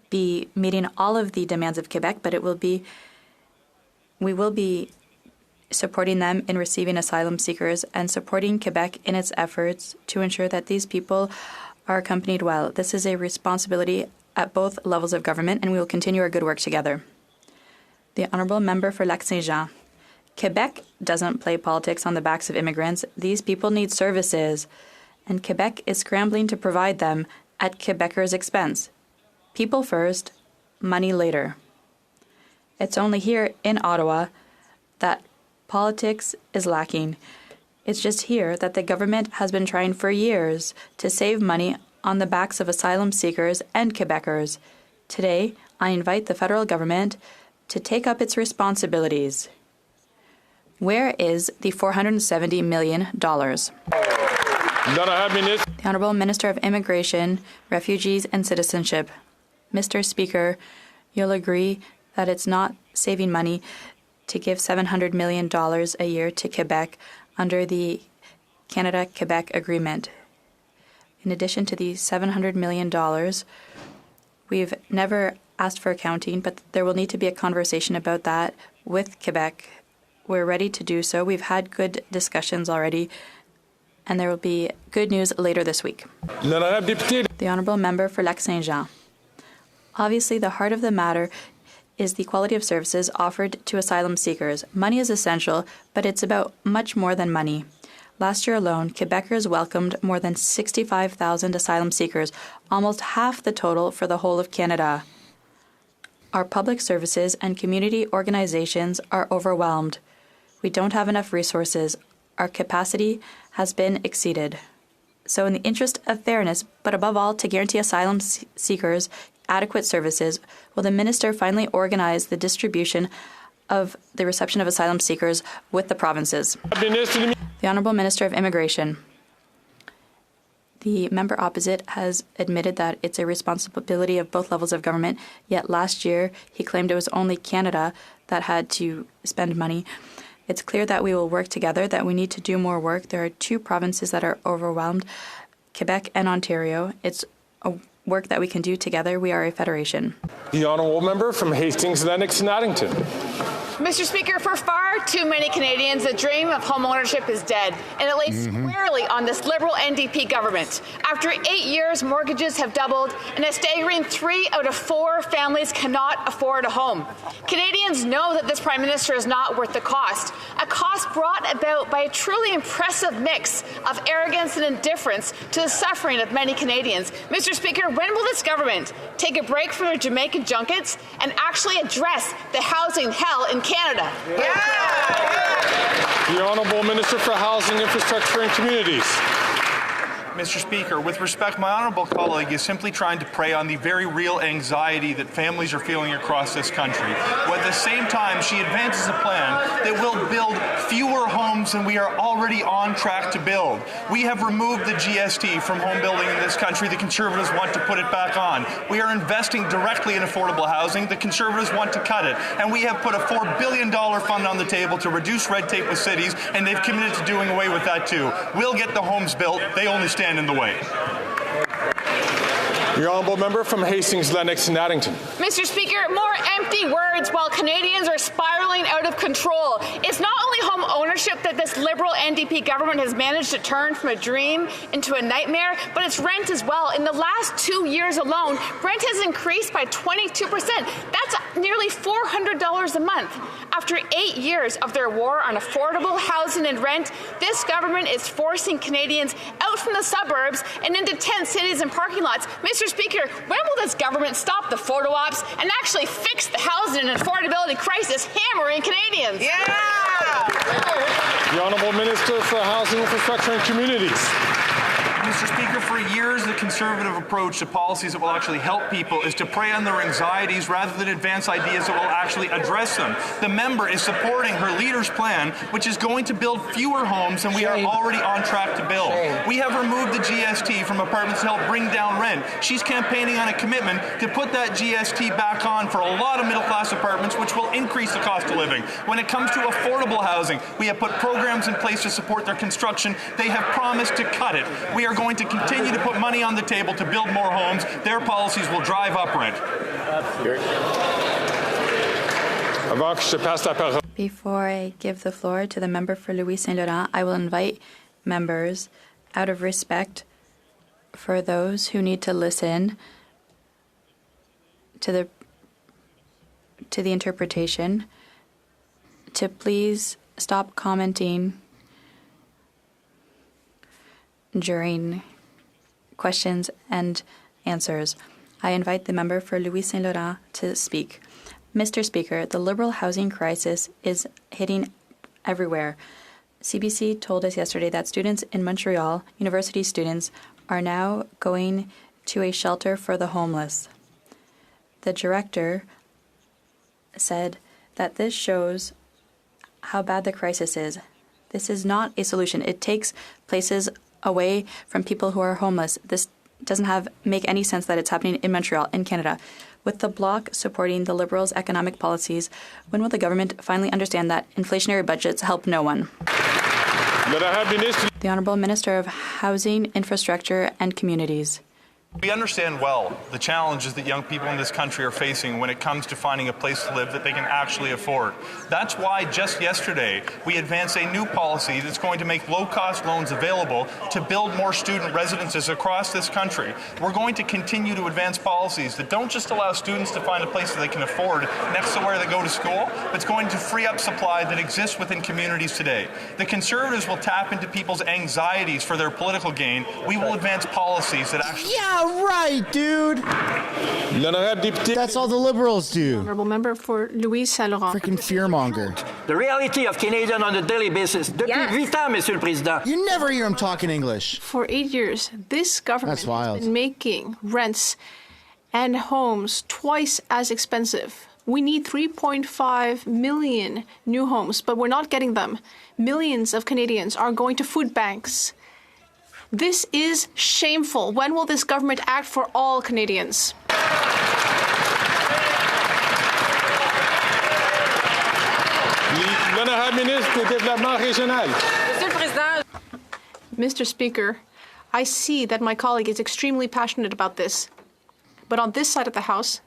be meeting all of the demands of Quebec, but we will be supporting them in receiving asylum seekers and supporting Quebec in its efforts to ensure that these people are accompanied well. This is a responsibility at both levels of government, and we will continue our good work together. The Honourable Member for Lac Saint-Jean. Quebec doesn't play politics on the backs of immigrants. These people need services, and Quebec is scrambling to provide them at Quebecers' expense. People first, money later. It's only here in Ottawa that politics is lacking. It's just here that the government has been trying for years to save money on the backs of asylum seekers and Quebecers. Today, I invite the federal government to take up its responsibilities. Where is the $470 million? The Honourable Minister of Immigration, Refugees and Citizenship. Mr. Speaker, you'll agree that it's not saving money to give $700 million a year to Quebec under the Canada-Quebec Agreement. In addition to the $700 million, we've never asked for accounting, but there will need to be a conversation about that with Quebec. We're ready to do so. We've had good discussions already, and there will be good news later this week. The Honourable Member for Lac Saint-Jean. Obviously, the heart of the matter is the quality of services offered to asylum seekers. Money is essential, but it's about much more than money. Last year alone, Quebecers welcomed more than 65,000 asylum seekers, almost half the total for the whole of Canada. Our public services and community organizations are overwhelmed. We don't have enough resources. Our capacity has been exceeded. So in the interest of fairness, but above all to guarantee asylum seekers adequate services, will the minister finally organize the distribution of the reception of asylum seekers with the provinces? The Honourable Minister of Immigration. The member opposite has admitted that it's a responsibility of both levels of government, yet last year he claimed it was only Canada that had to spend money. It's clear that we will work together, that we need to do more work. There are 2 provinces that are overwhelmed, Quebec and Ontario. It's a work that we can do together. We are a federation. The honourable member from Hastings, Lennox and Addington. Mr. Speaker, for far too many Canadians, the dream of home ownership is dead, and it lays squarely on this Liberal NDP government. After 8 years, mortgages have doubled, and a staggering 3 out of 4 families cannot afford a home. Canadians know that this Prime Minister is not worth the cost, a cost brought about by a truly impressive mix of arrogance and indifference to the suffering of many Canadians. Mr. Speaker, when will this government take a break from their Jamaican junkets and actually address the housing hell in Canada? The Honourable Minister for Housing, Infrastructure and Communities. Mr. Speaker, with respect, my honourable colleague is simply trying to prey on the very real anxiety that families are feeling across this country, while at the same time she advances a plan that will build fewer homes than we are already on track to build. We have removed the GST from home building in this country. The Conservatives want to put it back on. We are investing directly in affordable housing. The Conservatives want to cut it. And we have put a $4 billion fund on the table to reduce red tape with cities, and they've committed to doing away with that too. We'll get the homes built. They only stand in the way. The honourable member from Hastings, Lennox and Addington. Mr. Speaker, more empty words while Canadians are spiralling out of control. It's not only home ownership that this Liberal NDP government has managed to turn from a dream into a nightmare, but it's rent as well. In the last 2 years alone, rent has increased by 22%. That's nearly $400 a month. After 8 years of their war on affordable housing and rent, this government is forcing Canadians out from the suburbs and into tent cities and parking lots. Mr. Speaker, when will this government stop the photo ops and actually fix the housing and affordability crisis hammering Canadians? The Honourable Minister for Housing, Infrastructure and Communities. Mr. Speaker, for years the Conservative approach to policies that will actually help people is to prey on their anxieties rather than advance ideas that will actually address them. The member is supporting her leader's plan, which is going to build fewer homes than we are already on track to build. We have removed the GST from apartments to help bring down rent. She's campaigning on a commitment to put that GST back on for a lot of middle-class apartments, which will increase the cost of living. When it comes to affordable housing, we have put programs in place to support their construction. They have promised to cut it. We are going to continue to put money on the table to build more homes. Their policies will drive up rent. Before I give the floor to the member for Louis Saint Laurent, I will invite members, out of respect for those who need to listen to the interpretation, to please stop commenting during questions and answers. I invite the member for Louis Saint Laurent to speak. Mr. Speaker, the Liberal housing crisis is hitting everywhere. CBC told us yesterday that students in Montreal, university students, are now going to a shelter for the homeless. The director said that this shows how bad the crisis is. This is not a solution. It takes places away from people who are homeless. This doesn't make any sense that it's happening in Montreal, in Canada. With the Bloc supporting the Liberals' economic policies, when will the government finally understand that inflationary budgets help no one? The Honourable Minister of Housing, Infrastructure and Communities. We understand well the challenges that young people in this country are facing when it comes to finding a place to live that they can actually afford. That's why just yesterday we advanced a new policy that's going to make low-cost loans available to build more student residences across this country. We're going to continue to advance policies that don't just allow students to find a place that they can afford next to where they go to school, but it's going to free up supply that exists within communities today. The Conservatives will tap into people's anxieties for their political gain. We will advance policies that actually... Right, dude. That's all the Liberals do. Honourable member for Louis Saint Laurent. Freaking fearmonger. The reality of Canadians on a daily basis. Depuis 8 ans, Monsieur le Président. You never hear him talking English. For 8 years, this government has been making rents and homes twice as expensive. We need 3.5 million new homes, but we're not getting them. Millions of Canadians are going to food banks. This is shameful. When will this government act for all Canadians? L'honorable ministre du Développement régional. Mr. Speaker, I see that my colleague is extremely passionate about this. But on this side of the House,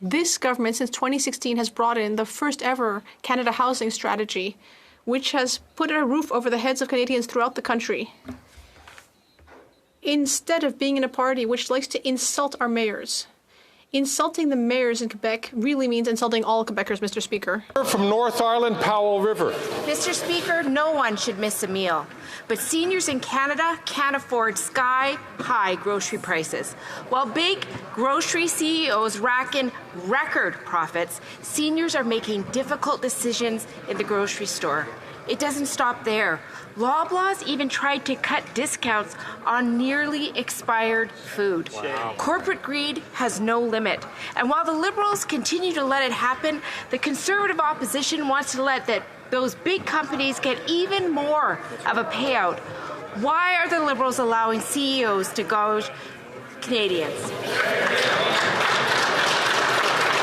this government since 2016 has brought in the first ever Canada housing strategy, which has put a roof over the heads of Canadians throughout the country. Instead of being in a party which likes to insult our mayors. Insulting the mayors in Quebec really means insulting all Quebecers, Mr. Speaker. From North Island, Powell River. Mr. Speaker, no one should miss a meal. But seniors in Canada can't afford sky-high grocery prices. While big grocery CEOs rack in record profits, seniors are making difficult decisions in the grocery store. It doesn't stop there. Loblaws even tried to cut discounts on nearly expired food. Wow. Corporate greed has no limit. And while the Liberals continue to let it happen, the Conservative opposition wants to let those big companies get even more of a payout. Why are the Liberals allowing CEOs to gouge Canadians?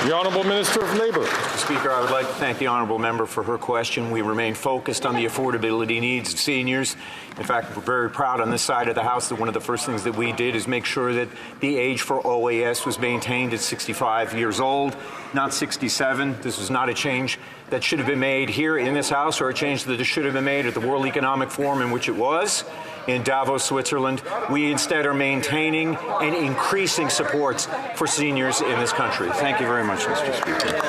The Honourable Minister of Labour. Mr. Speaker, I would like to thank the Honourable Member for her question. We remain focused on the affordability needs of seniors. In fact, we're very proud on this side of the House that one of the first things that we did is make sure that the age for OAS was maintained at 65 years old, not 67. This was not a change that should have been made here in this House or a change that should have been made at the World Economic Forum, in which it was. In Davos, Switzerland, we instead are maintaining and increasing supports for seniors in this country. Thank you very much, Mr. Speaker.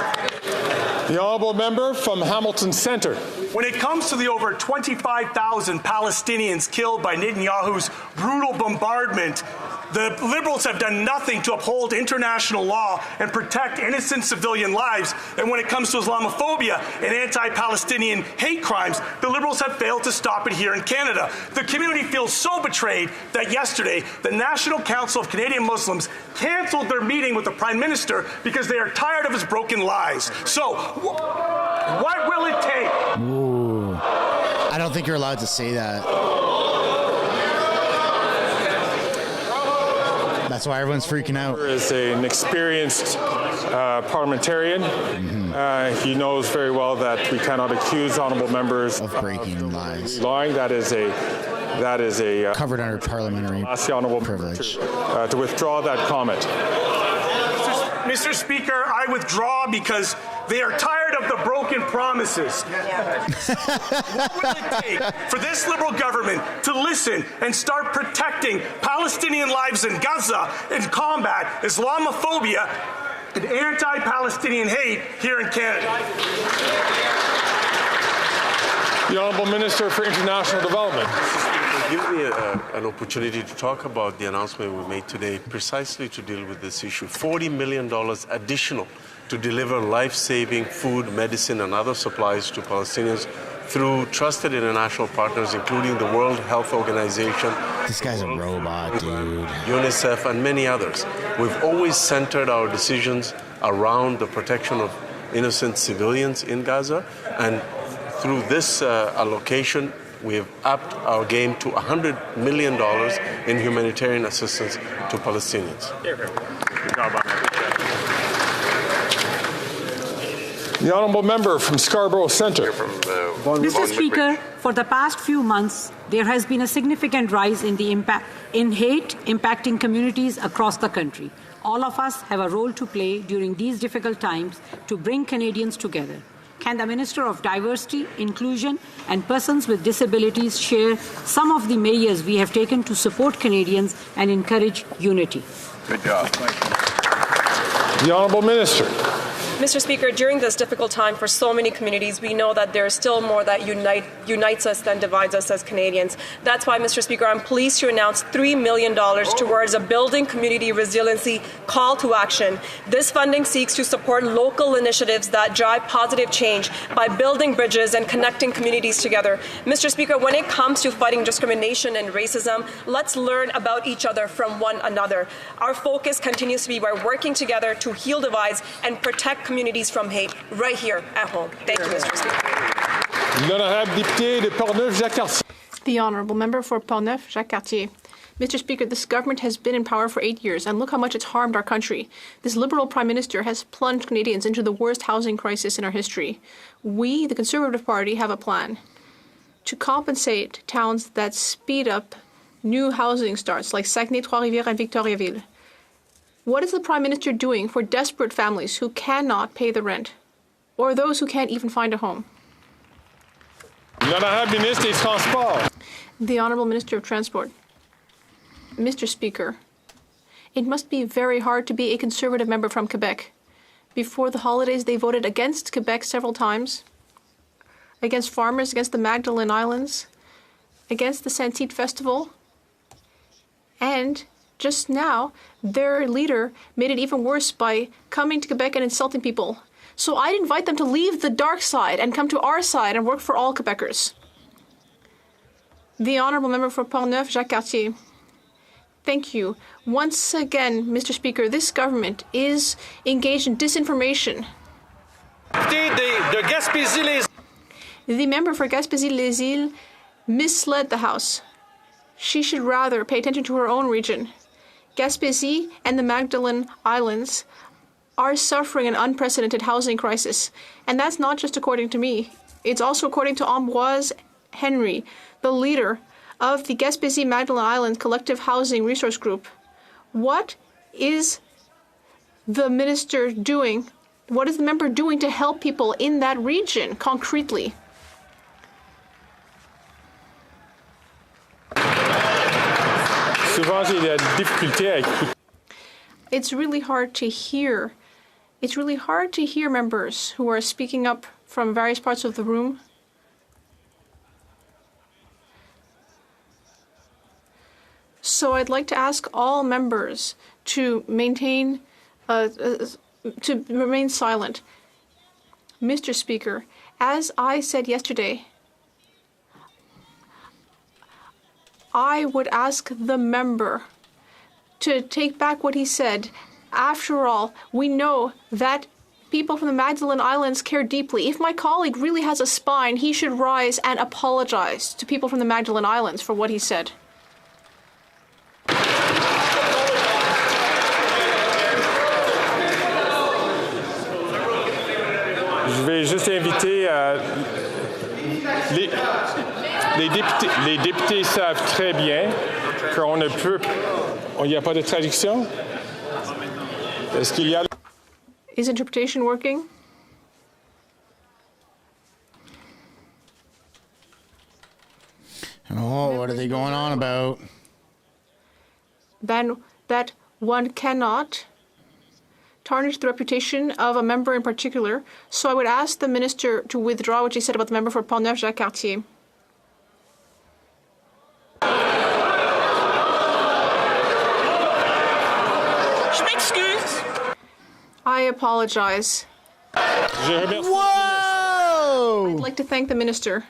The Honourable Member from Hamilton Centre. When it comes to the over 25,000 Palestinians killed by Netanyahu's brutal bombardment, the Liberals have done nothing to uphold international law and protect innocent civilian lives. And when it comes to Islamophobia and anti-Palestinian hate crimes, the Liberals have failed to stop it here in Canada. The community feels so betrayed that yesterday, the National Council of Canadian Muslims canceled their meeting with the Prime Minister because they are tired of his broken lies. So, what will it take? Ooh. I don't think you're allowed to say that. That's why everyone's freaking out. Is an experienced parliamentarian. Mm-hmm. He knows very well that we cannot accuse honourable members of breaking lies. Lying. That is a covered under parliamentary privilege. To withdraw that comment. Mr. Speaker, I withdraw because they are tired of the broken promises. What will it take for this Liberal government to listen and start protecting Palestinian lives in Gaza and combat Islamophobia and anti-Palestinian hate here in Canada? The Honourable Minister for International Development. Give me an opportunity to talk about the announcement we made today precisely to deal with this issue. $40 million additional to deliver life-saving food, medicine, and other supplies to Palestinians through trusted international partners, including the World Health Organization. This guy's a robot, dude. UNICEF and many others. We've always centered our decisions around the protection of innocent civilians in Gaza, and through this allocation, we have upped our game to $100 million in humanitarian assistance to Palestinians. The Honourable Member from Scarborough Centre. Mr. Speaker, for the past few months, there has been a significant rise in hate impacting communities across the country. All of us have a role to play during these difficult times to bring Canadians together. Can the Minister of Diversity, Inclusion and Persons with Disabilities share some of the measures we have taken to support Canadians and encourage unity? Good job. The Honourable Minister. Mr. Speaker, during this difficult time for so many communities, we know that there is still more that unites us than divides us as Canadians. That's why, Mr. Speaker, I'm pleased to announce $3 million towards a Building Community Resiliency call to action. This funding seeks to support local initiatives that drive positive change by building bridges and connecting communities together. Mr. Speaker, when it comes to fighting discrimination and racism, let's learn about each other from one another. Our focus continues to be by working together to heal divides and protect communities from hate right here at home. Thank you, Mr. Speaker. L'honorable député de Portneuf-Jacques-Cartier. The Honourable Member for Portneuf-Jacques-Cartier. Mr. Speaker, this government has been in power for 8 years, and look how much it's harmed our country. This Liberal Prime Minister has plunged Canadians into the worst housing crisis in our history. We, the Conservative Party, have a plan to compensate towns that speed up new housing starts, like Saguenay, Trois-Rivières, and Victoriaville. What is the Prime Minister doing for desperate families who cannot pay the rent, or those who can't even find a home? L'honorable ministre des Transports. The Honourable Minister of Transport. Mr. Speaker, it must be very hard to be a Conservative member from Quebec. Before the holidays, they voted against Quebec several times, against farmers, against the Magdalen Islands, against the Saint-Tite Festival, and just now, their leader made it even worse by coming to Quebec and insulting people. So I'd invite them to leave the dark side and come to our side and work for all Quebecers. The Honourable Member for Portneuf, Jacques Cartier. Thank you. Once again, Mr. Speaker, this government is engaged in disinformation. The member for Gaspésie-les-Îles misled the House. She should rather pay attention to her own region. Gaspésie and the Magdalen Islands are suffering an unprecedented housing crisis. And that's not just according to me. It's also according to Ambroise Henry, the leader of the Gaspésie Magdalen Islands Collective Housing Resource Group. What is the minister doing? What is the member doing to help people in that region concretely? It's really hard to hear. It's really hard to hear members who are speaking up from various parts of the room. So I'd like to ask all members to remain silent. Mr. Speaker, as I said yesterday, I would ask the member to take back what he said. After all, we know that people from the Magdalen Islands care deeply. If my colleague really has a spine, he should rise and apologize to people from the Magdalen Islands for what he said. Je vais juste inviter les députés savent très bien qu'on ne peut. Il n'y a pas de traduction? Est-ce qu'il y a? Is interpretation working? Oh, what are they going on about? Then that one cannot tarnish the reputation of a member in particular. So I would ask the minister to withdraw what she said about the member for Portneuf, Jacques Cartier. I apologize. Whoa! I'd like to thank the minister.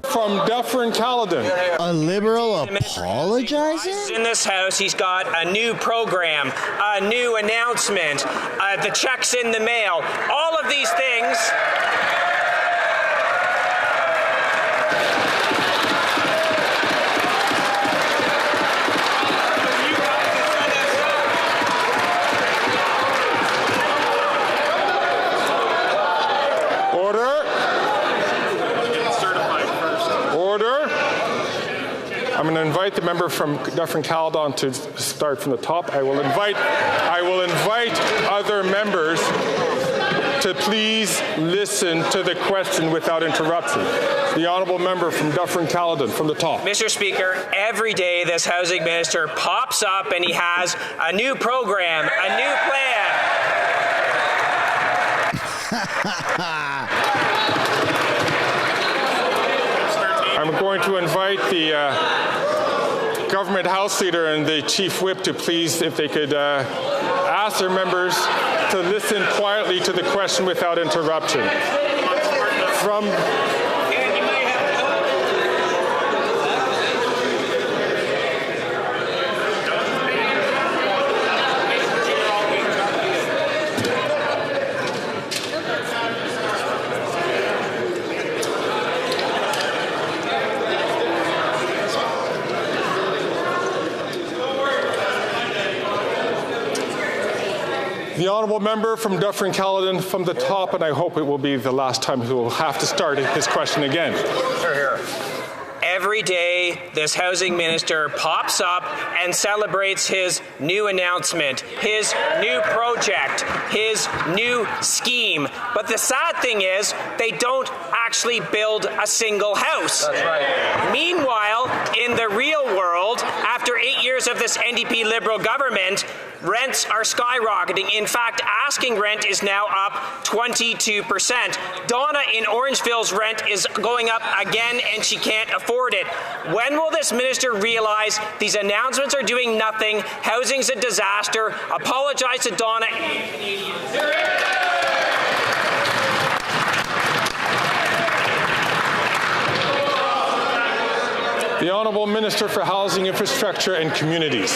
From Dufferin Caledon. A Liberal apologizing? In this House, he's got a new program, a new announcement, the checks in the mail, all of these things. I'm going to invite the member from Dufferin Caledon to start from the top. I will invite other members to please listen to the question without interruption. The honourable member from Dufferin Caledon from the top. Mr. Speaker, every day this housing minister pops up and he has a new program, a new plan. I'm going to invite the government House Leader and the Chief Whip to please, if they could ask their members to listen quietly to the question without interruption. From The honourable member from Dufferin-Caledon from the top, and I hope it will be the last time he will have to start his question again. Every day, this housing minister pops up and celebrates his new announcement, his new project, his new scheme. But the sad thing is, they don't actually build a single house. That's right. Meanwhile, in the real world, after 8 years of this NDP Liberal government, rents are skyrocketing. In fact, asking rent is now up 22%. Donna in Orangeville's rent is going up again, and she can't afford it. When will this minister realize these announcements are doing nothing, housing's a disaster, apologize to Donna and Canadians? The Honourable Minister for Housing, Infrastructure and Communities.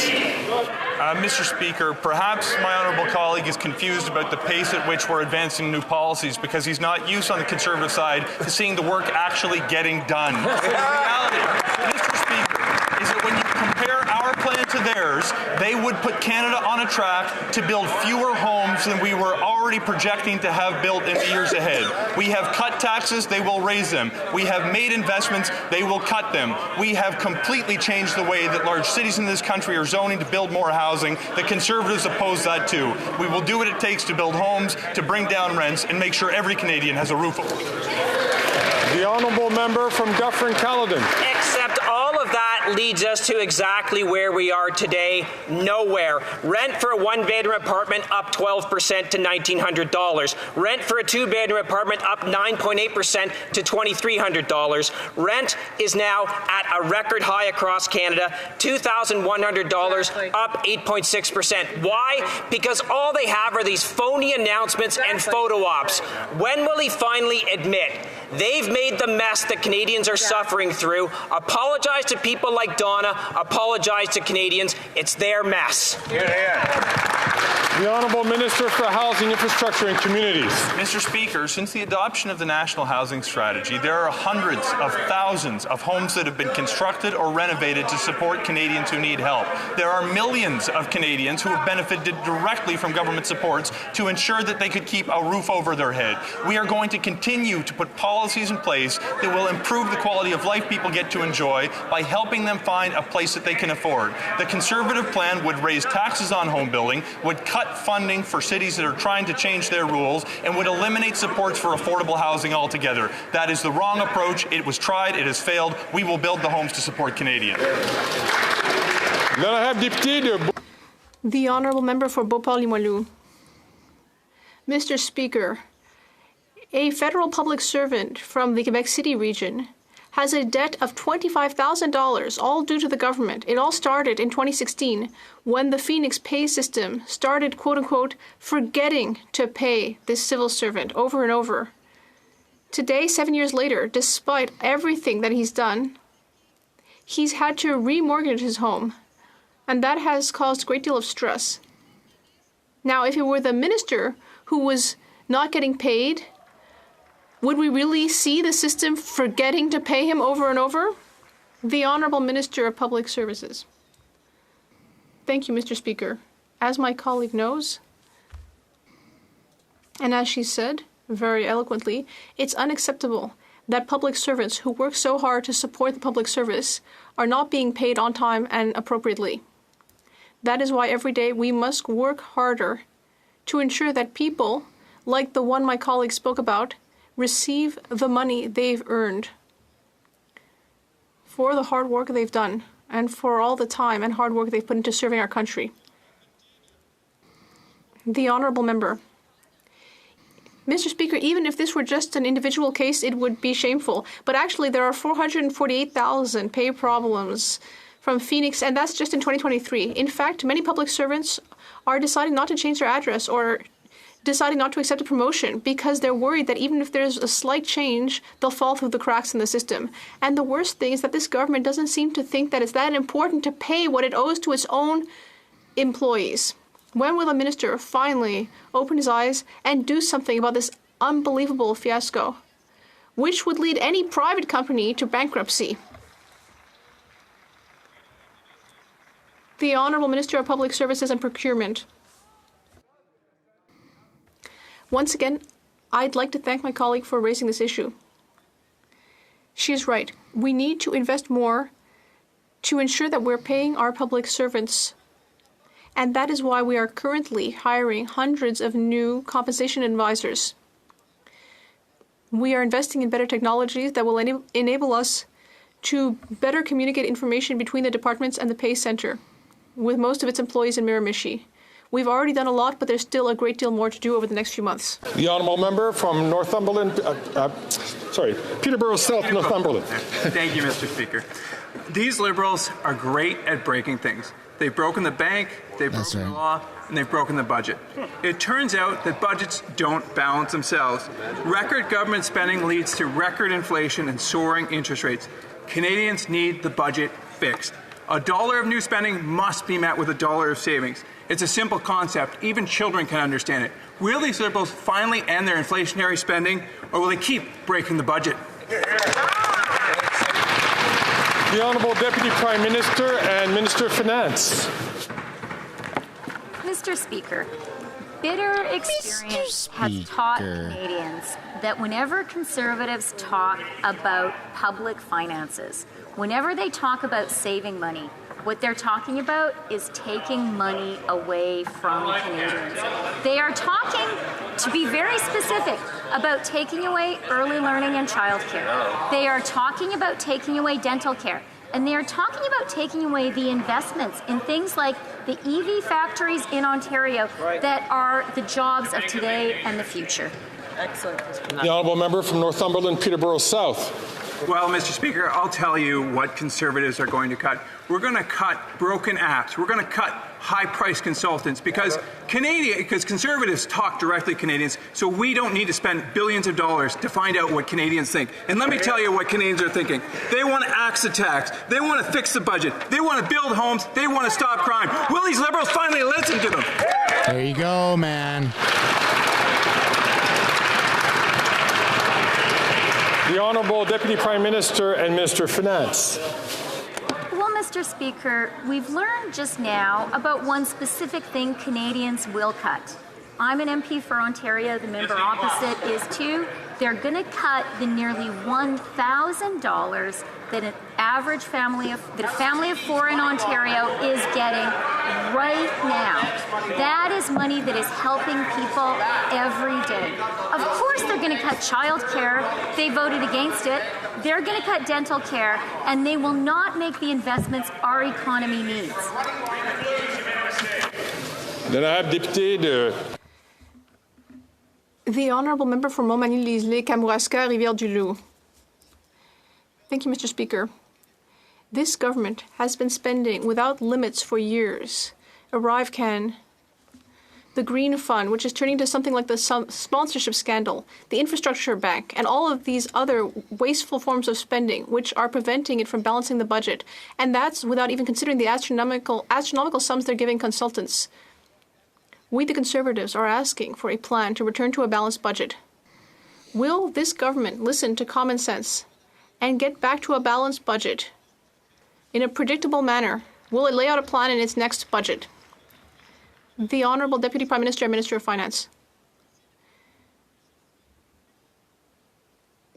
Mr. Speaker, perhaps my honourable colleague is confused about the pace at which we're advancing new policies because he's not used on the Conservative side to seeing the work actually getting done. The reality, Mr. Speaker, is that when you compare our plan to theirs, they would put Canada on a track to build fewer homes than we were already projecting to have built in the years ahead. We have cut taxes, they will raise them. We have made investments, they will cut them. We have completely changed the way that large cities in this country are zoning to build more housing. The Conservatives oppose that too. We will do what it takes to build homes, to bring down rents, and make sure every Canadian has a roof over their head. The honourable member from Dufferin-Caledon. Except all of that leads us to exactly where we are today, nowhere. Rent for a one-bedroom apartment up 12% to $1,900. Rent for a two-bedroom apartment up 9.8% to $2,300. Rent is now at a record high across Canada, $2,100, up 8.6%. Why? Because all they have are these phony announcements and photo ops. When will he finally admit they've made the mess that Canadians are suffering through? Apologize to people like Donna. Apologize to Canadians. It's their mess. The Honourable Minister for Housing, Infrastructure and Communities. Mr. Speaker, since the adoption of the National Housing Strategy, there are hundreds of thousands of homes that have been constructed or renovated to support Canadians who need help. There are millions of Canadians who have benefited directly from government supports to ensure that they could keep a roof over their head. We are going to continue to put policies in place that will improve the quality of life people get to enjoy by helping them find a place that they can afford. The Conservative plan would raise taxes on home building, would cut funding for cities that are trying to change their rules, and would eliminate supports for affordable housing altogether. That is the wrong approach. It was tried. It has failed. We will build the homes to support Canadians. Then I have Deputy The Honourable Member for Beauport-Limoilou. Mr. Speaker, a federal public servant from the Quebec City region has a debt of $25,000, all due to the government. It all started in 2016 when the Phoenix pay system started, quote-unquote, forgetting to pay this civil servant over and over. Today, 7 years later, despite everything that he's done, he's had to remortgage his home, and that has caused a great deal of stress. Now, if it were the minister who was not getting paid, would we really see the system forgetting to pay him over and over? The Honourable Minister of Public Services. Thank you, Mr. Speaker. As my colleague knows, and as she said very eloquently, it's unacceptable that public servants who work so hard to support the public service are not being paid on time and appropriately. That is why every day we must work harder to ensure that people, like the one my colleague spoke about, receive the money they've earned for the hard work they've done and for all the time and hard work they've put into serving our country. The Honourable Member. Mr. Speaker, even if this were just an individual case, it would be shameful. But actually, there are 448,000 pay problems from Phoenix, and that's just in 2023. In fact, many public servants are deciding not to change their address or deciding not to accept a promotion because they're worried that even if there's a slight change, they'll fall through the cracks in the system. And the worst thing is that this government doesn't seem to think that it's that important to pay what it owes to its own employees. When will the minister finally open his eyes and do something about this unbelievable fiasco, which would lead any private company to bankruptcy? The Honourable Minister of Public Services and Procurement. Once again, I'd like to thank my colleague for raising this issue. She is right. We need to invest more to ensure that we're paying our public servants. And that is why we are currently hiring hundreds of new compensation advisors. We are investing in better technologies that will enable us to better communicate information between the departments and the pay center, with most of its employees in Miramichi. We've already done a lot, but there's still a great deal more to do over the next few months. The honourable member from Northumberland, Peterborough South, Northumberland. Thank you, Mr. Speaker. These Liberals are great at breaking things. They've broken the bank, they've broken the law, and they've broken the budget. It turns out that budgets don't balance themselves. Record government spending leads to record inflation and soaring interest rates. Canadians need the budget fixed. $1 of new spending must be met with $1 of savings. It's a simple concept. Even children can understand it. Will these Liberals finally end their inflationary spending, or will they keep breaking the budget? The Honourable Deputy Prime Minister and Minister of Finance. Mr. Speaker, bitter experience has taught Canadians that whenever Conservatives talk about public finances, whenever they talk about saving money, what they're talking about is taking money away from Canadians. They are talking, to be very specific, about taking away early learning and childcare. They are talking about taking away dental care. And they are talking about taking away the investments in things like the EV factories in Ontario that are the jobs of today and the future. Excellent. The honourable member from Northumberland, Peterborough South. Well, Mr. Speaker, I'll tell you what Conservatives are going to cut. We're going to cut broken apps. We're going to cut high-priced consultants because Conservatives talk directly to Canadians, so we don't need to spend billions of dollars to find out what Canadians think. And let me tell you what Canadians are thinking. They want to axe the tax. They want to fix the budget. They want to build homes. They want to stop crime. Will these Liberals finally listen to them? There you go, man. The Honourable Deputy Prime Minister and Minister of Finance. Well, Mr. Speaker, we've learned just now about one specific thing Canadians will cut. I'm an MP for Ontario. The member opposite is too. They're going to cut the nearly $1,000 that an average family of four in Ontario is getting right now. That is money that is helping people every day. Of course they're going to cut childcare. They voted against it. They're going to cut dental care, and they will not make the investments our economy needs. Then I have Député de... The Honourable Member for Montmagny-Lise, Kamouraska, Rivière-du-Loup. Thank you, Mr. Speaker. This government has been spending without limits for years. ArriveCAN, the Green Fund, which is turning into something like the sponsorship scandal, the Infrastructure Bank, and all of these other wasteful forms of spending, which are preventing it from balancing the budget. And that's without even considering the astronomical sums they're giving consultants. We, the Conservatives, are asking for a plan to return to a balanced budget. Will this government listen to common sense and get back to a balanced budget in a predictable manner? Will it lay out a plan in its next budget? The Honourable Deputy Prime Minister and Minister of Finance.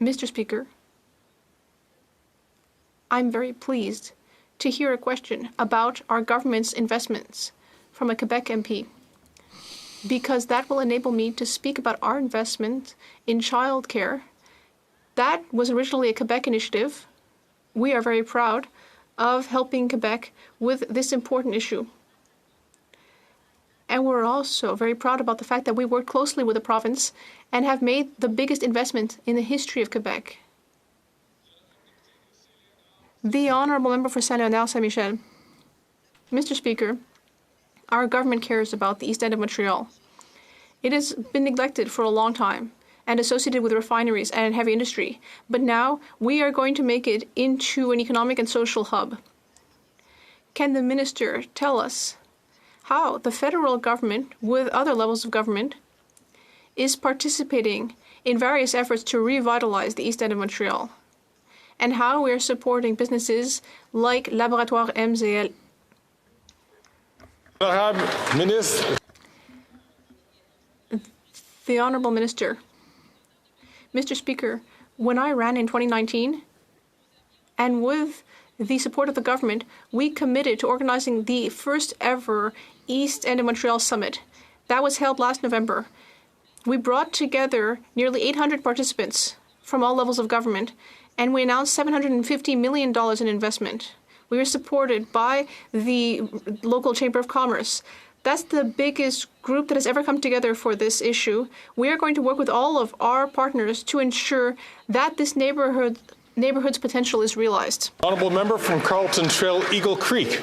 Mr. Speaker, I'm very pleased to hear a question about our government's investments from a Quebec MP, because that will enable me to speak about our investment in childcare. That was originally a Quebec initiative. We are very proud of helping Quebec with this important issue. And we're also very proud about the fact that we worked closely with the province and have made the biggest investment in the history of Quebec. The Honourable Member for Saint-Léonard, Saint-Michel. Mr. Speaker, our government cares about the East End of Montreal. It has been neglected for a long time and associated with refineries and heavy industry, but now we are going to make it into an economic and social hub. Can the Minister tell us how the federal government, with other levels of government, is participating in various efforts to revitalize the East End of Montreal, and how we are supporting businesses like Laboratoire MZL? The Honourable Minister. Mr. Speaker, when I ran in 2019, and with the support of the government, we committed to organizing the first ever East End of Montreal Summit. That was held last November. We brought together nearly 800 participants from all levels of government, and we announced $750 million in investment. We were supported by the local Chamber of Commerce. That's the biggest group that has ever come together for this issue. We are going to work with all of our partners to ensure that this neighborhood's potential is realized. Honourable member from Carleton Trail, Eagle Creek.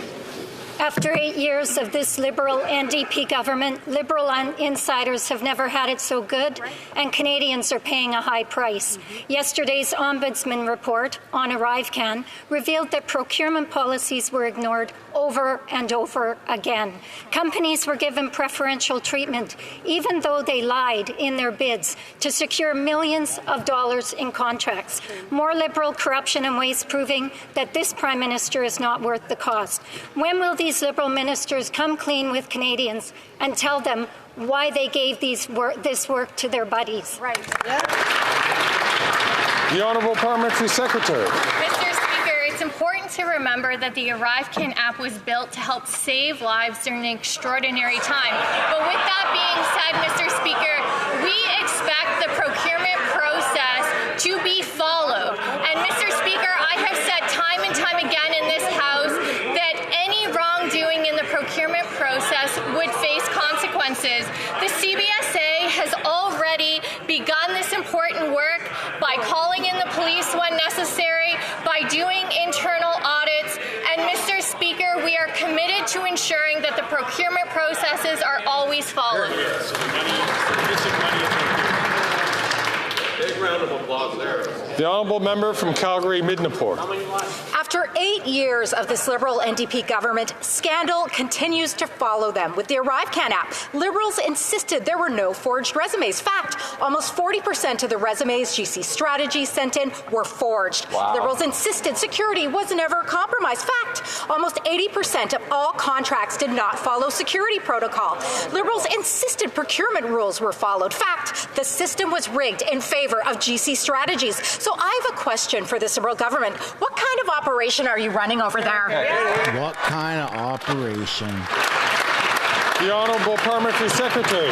After 8 years of this Liberal NDP government, Liberal insiders have never had it so good, and Canadians are paying a high price. Yesterday's Ombudsman report on ArriveCAN revealed that procurement policies were ignored over and over again. Companies were given preferential treatment, even though they lied in their bids to secure millions of dollars in contracts. More Liberal corruption and waste proving that this Prime Minister is not worth the cost. When will these Liberal ministers come clean with Canadians and tell them why they gave this work to their buddies? Right. The Honourable Parliamentary Secretary. Mr. Speaker, it's important to remember that the ArriveCAN app was built to help save lives during an extraordinary time. But with that being said, Mr. Speaker, we expect the procurement process to be followed. And Mr. Speaker, I have said time and time again in this House that any wrongdoing in the procurement process would face consequences. The CBSA has already begun this important work by calling in the police when necessary, by doing internal audits, and Mr. Speaker, we are committed to ensuring that the procurement processes are always followed. Big round of applause there. The Honourable Member from Calgary, Midnapore. After 8 years of this Liberal NDP government, scandal continues to follow them. With the ArriveCAN app, Liberals insisted there were no forged resumes. Fact, almost 40% of the resumes GC Strategy sent in were forged. Wow. Liberals insisted security was never compromised. Fact, almost 80% of all contracts did not follow security protocol. Liberals insisted procurement rules were followed. Fact, the system was rigged in favor of GC Strategies. So I have a question for this Liberal government. What kind of operation are you running over there? What kind of operation? The Honourable Parliamentary Secretary.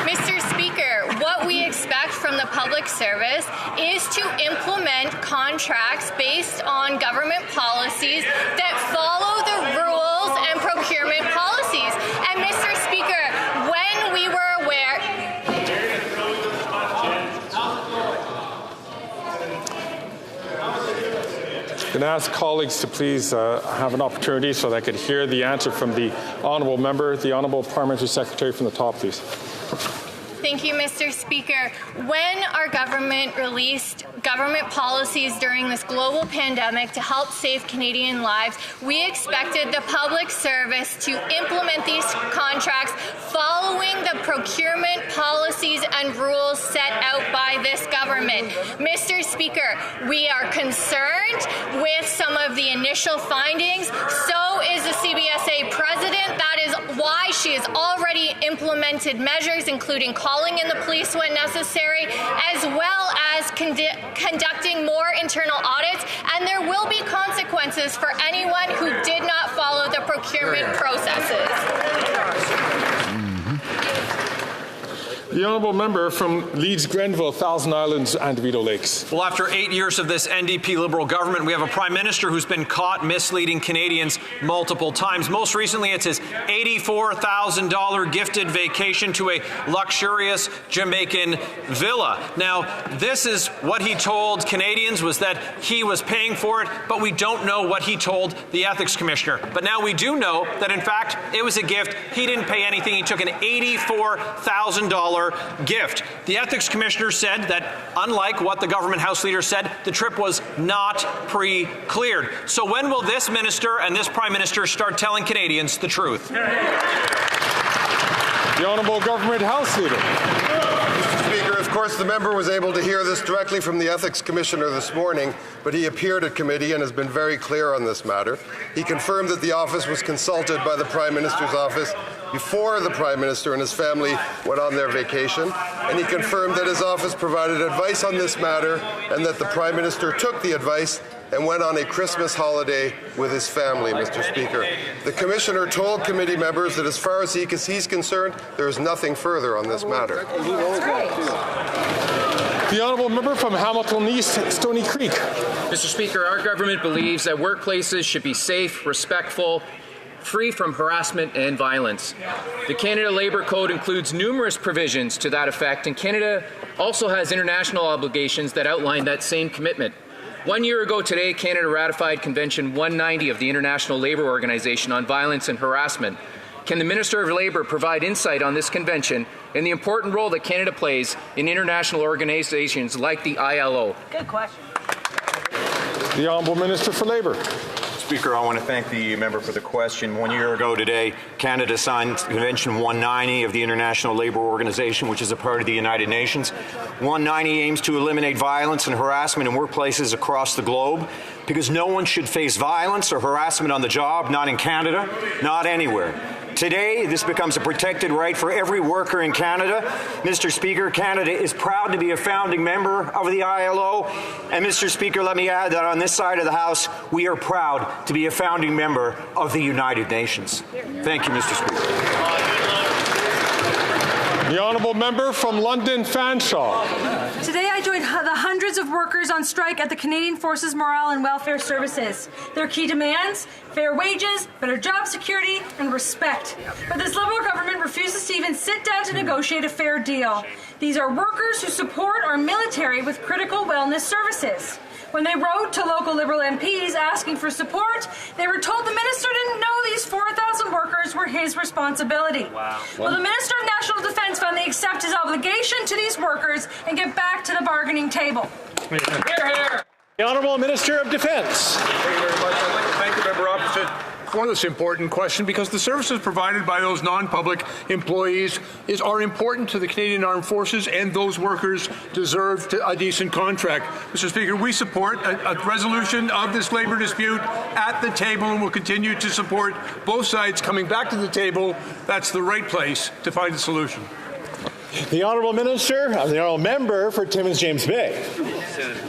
Mr. Speaker, what we expect from the public service is to implement contracts based on government policies that follow the rules and procurement policies. And Mr. Speaker, when we were aware... I'm going to ask colleagues to please have an opportunity so that I could hear the answer from the Honourable Member. The Honourable Parliamentary Secretary from the top, please. Thank you, Mr. Speaker. When our government released government policies during this global pandemic to help save Canadian lives, we expected the public service to implement these contracts following the procurement policies and rules set out by this government. Mr. Speaker, we are concerned with some of the initial findings. So is the CBSA president. That is why she has already implemented measures, including calling in the police when necessary, as well as conducting more internal audits, and there will be consequences for anyone who did not follow the procurement processes. The Honourable Member from Leeds, Grenville, Thousand Islands and DeVito Lakes. Well, after 8 years of this NDP Liberal government, we have a Prime Minister who's been caught misleading Canadians multiple times. Most recently, it's his $84,000 gifted vacation to a luxurious Jamaican villa. Now, this is what he told Canadians, was that he was paying for it, but we don't know what he told the Ethics Commissioner. But now we do know that, in fact, it was a gift. He didn't pay anything. He took an $84,000 gift. The Ethics Commissioner said that, unlike what the government House leader said, the trip was not pre-cleared. So when will this minister and this Prime Minister start telling Canadians the truth? The Honourable Government House Leader. Mr. Speaker, of course the member was able to hear this directly from the Ethics Commissioner this morning, but he appeared at committee and has been very clear on this matter. He confirmed that the office was consulted by the Prime Minister's office before the Prime Minister and his family went on their vacation, and he confirmed that his office provided advice on this matter and that the Prime Minister took the advice and went on a Christmas holiday with his family, Mr. Speaker. The Commissioner told committee members that as far as he's concerned, there is nothing further on this matter. The honourable member from Hamilton East, Stony Creek. Mr. Speaker, our government believes that workplaces should be safe, respectful, free from harassment and violence. The Canada Labour Code includes numerous provisions to that effect, and Canada also has international obligations that outline that same commitment. 1 year ago today, Canada ratified Convention 190 of the International Labour Organization on Violence and Harassment. Can the Minister of Labour provide insight on this convention and the important role that Canada plays in international organizations like the ILO? Good question. The Honourable Minister for Labour. Speaker, I want to thank the member for the question. 1 year ago today, Canada signed Convention 190 of the International Labour Organization, which is a part of the United Nations. 190 aims to eliminate violence and harassment in workplaces across the globe because no one should face violence or harassment on the job, not in Canada, not anywhere. Today, this becomes a protected right for every worker in Canada. Mr. Speaker, Canada is proud to be a founding member of the ILO. And Mr. Speaker, let me add that on this side of the House, we are proud to be a founding member of the United Nations. Thank you, Mr. Speaker. The honourable member from London Fanshawe. Today I joined the hundreds of workers on strike at the Canadian Forces Morale and Welfare Services. Their key demands: fair wages, better job security, and respect. But this Liberal government refuses to even sit down to negotiate a fair deal. These are workers who support our military with critical wellness services. When they wrote to local Liberal MPs asking for support, they were told the minister didn't know these 4,000 workers were his responsibility. Wow. Will the Minister of National Defence finally accept his obligation to these workers and get back to the bargaining table? Hear, hear. The Honourable Minister of Defence. Thank you very much. I'd like to thank the member opposite for this important question, because the services provided by those non-public employees are important to the Canadian Armed Forces, and those workers deserve a decent contract. Mr. Speaker, we support a resolution of this labour dispute at the table, and will continue to support both sides coming back to the table. That's the right place to find a solution. The Honourable Minister, the Honourable Member for Timmins James Bay.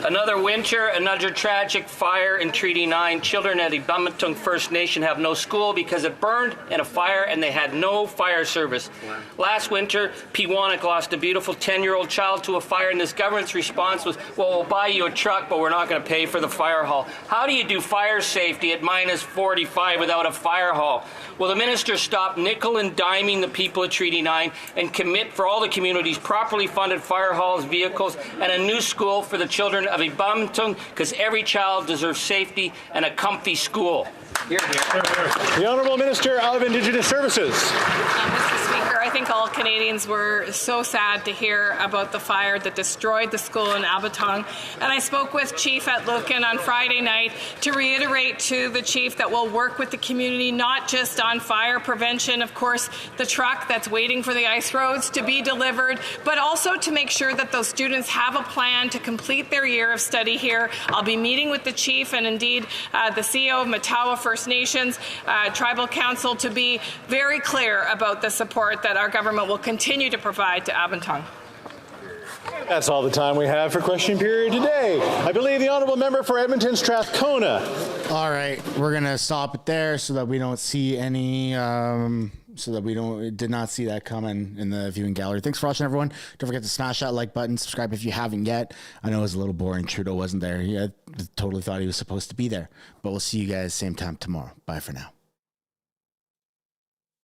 Another winter, another tragic fire in Treaty 9. Children at Ibamatong First Nation have no school because it burned in a fire and they had no fire service. Last winter, Peawanuck lost a beautiful 10-year-old child to a fire, and this government's response was, well, we'll buy you a truck, but we're not going to pay for the fire hall. How do you do fire safety at minus 45 without a fire hall? Will the minister stop nickel and diming the people of Treaty 9 and commit for all the communities properly funded fire halls, vehicles, and a new school for the children of Ibamatong, because every child deserves safety and a comfy school? Here, here. The Honourable Minister of Indigenous Services. Mr. Speaker, I think all Canadians were so sad to hear about the fire that destroyed the school in Abatong. And I spoke with Chief at Lucan on Friday night to reiterate to the Chief that we'll work with the community not just on fire prevention, of course, the truck that's waiting for the ice roads to be delivered, but also to make sure that those students have a plan to complete their year of study here. I'll be meeting with the Chief and indeed the CEO of Matawa First Nations Tribal Council to be very clear about the support that our government will continue to provide to Abatong. That's all the time we have for question period today. I believe the Honourable Member for Edmonton Strathcona. All right, we're going to stop it there so that we don't see any... did not see that coming in the viewing gallery. Thanks for watching, everyone. Don't forget to smash that like button, subscribe if you haven't yet. I know it was a little boring. Trudeau wasn't there. I totally thought he was supposed to be there. But we'll see you guys same time tomorrow. Bye for now.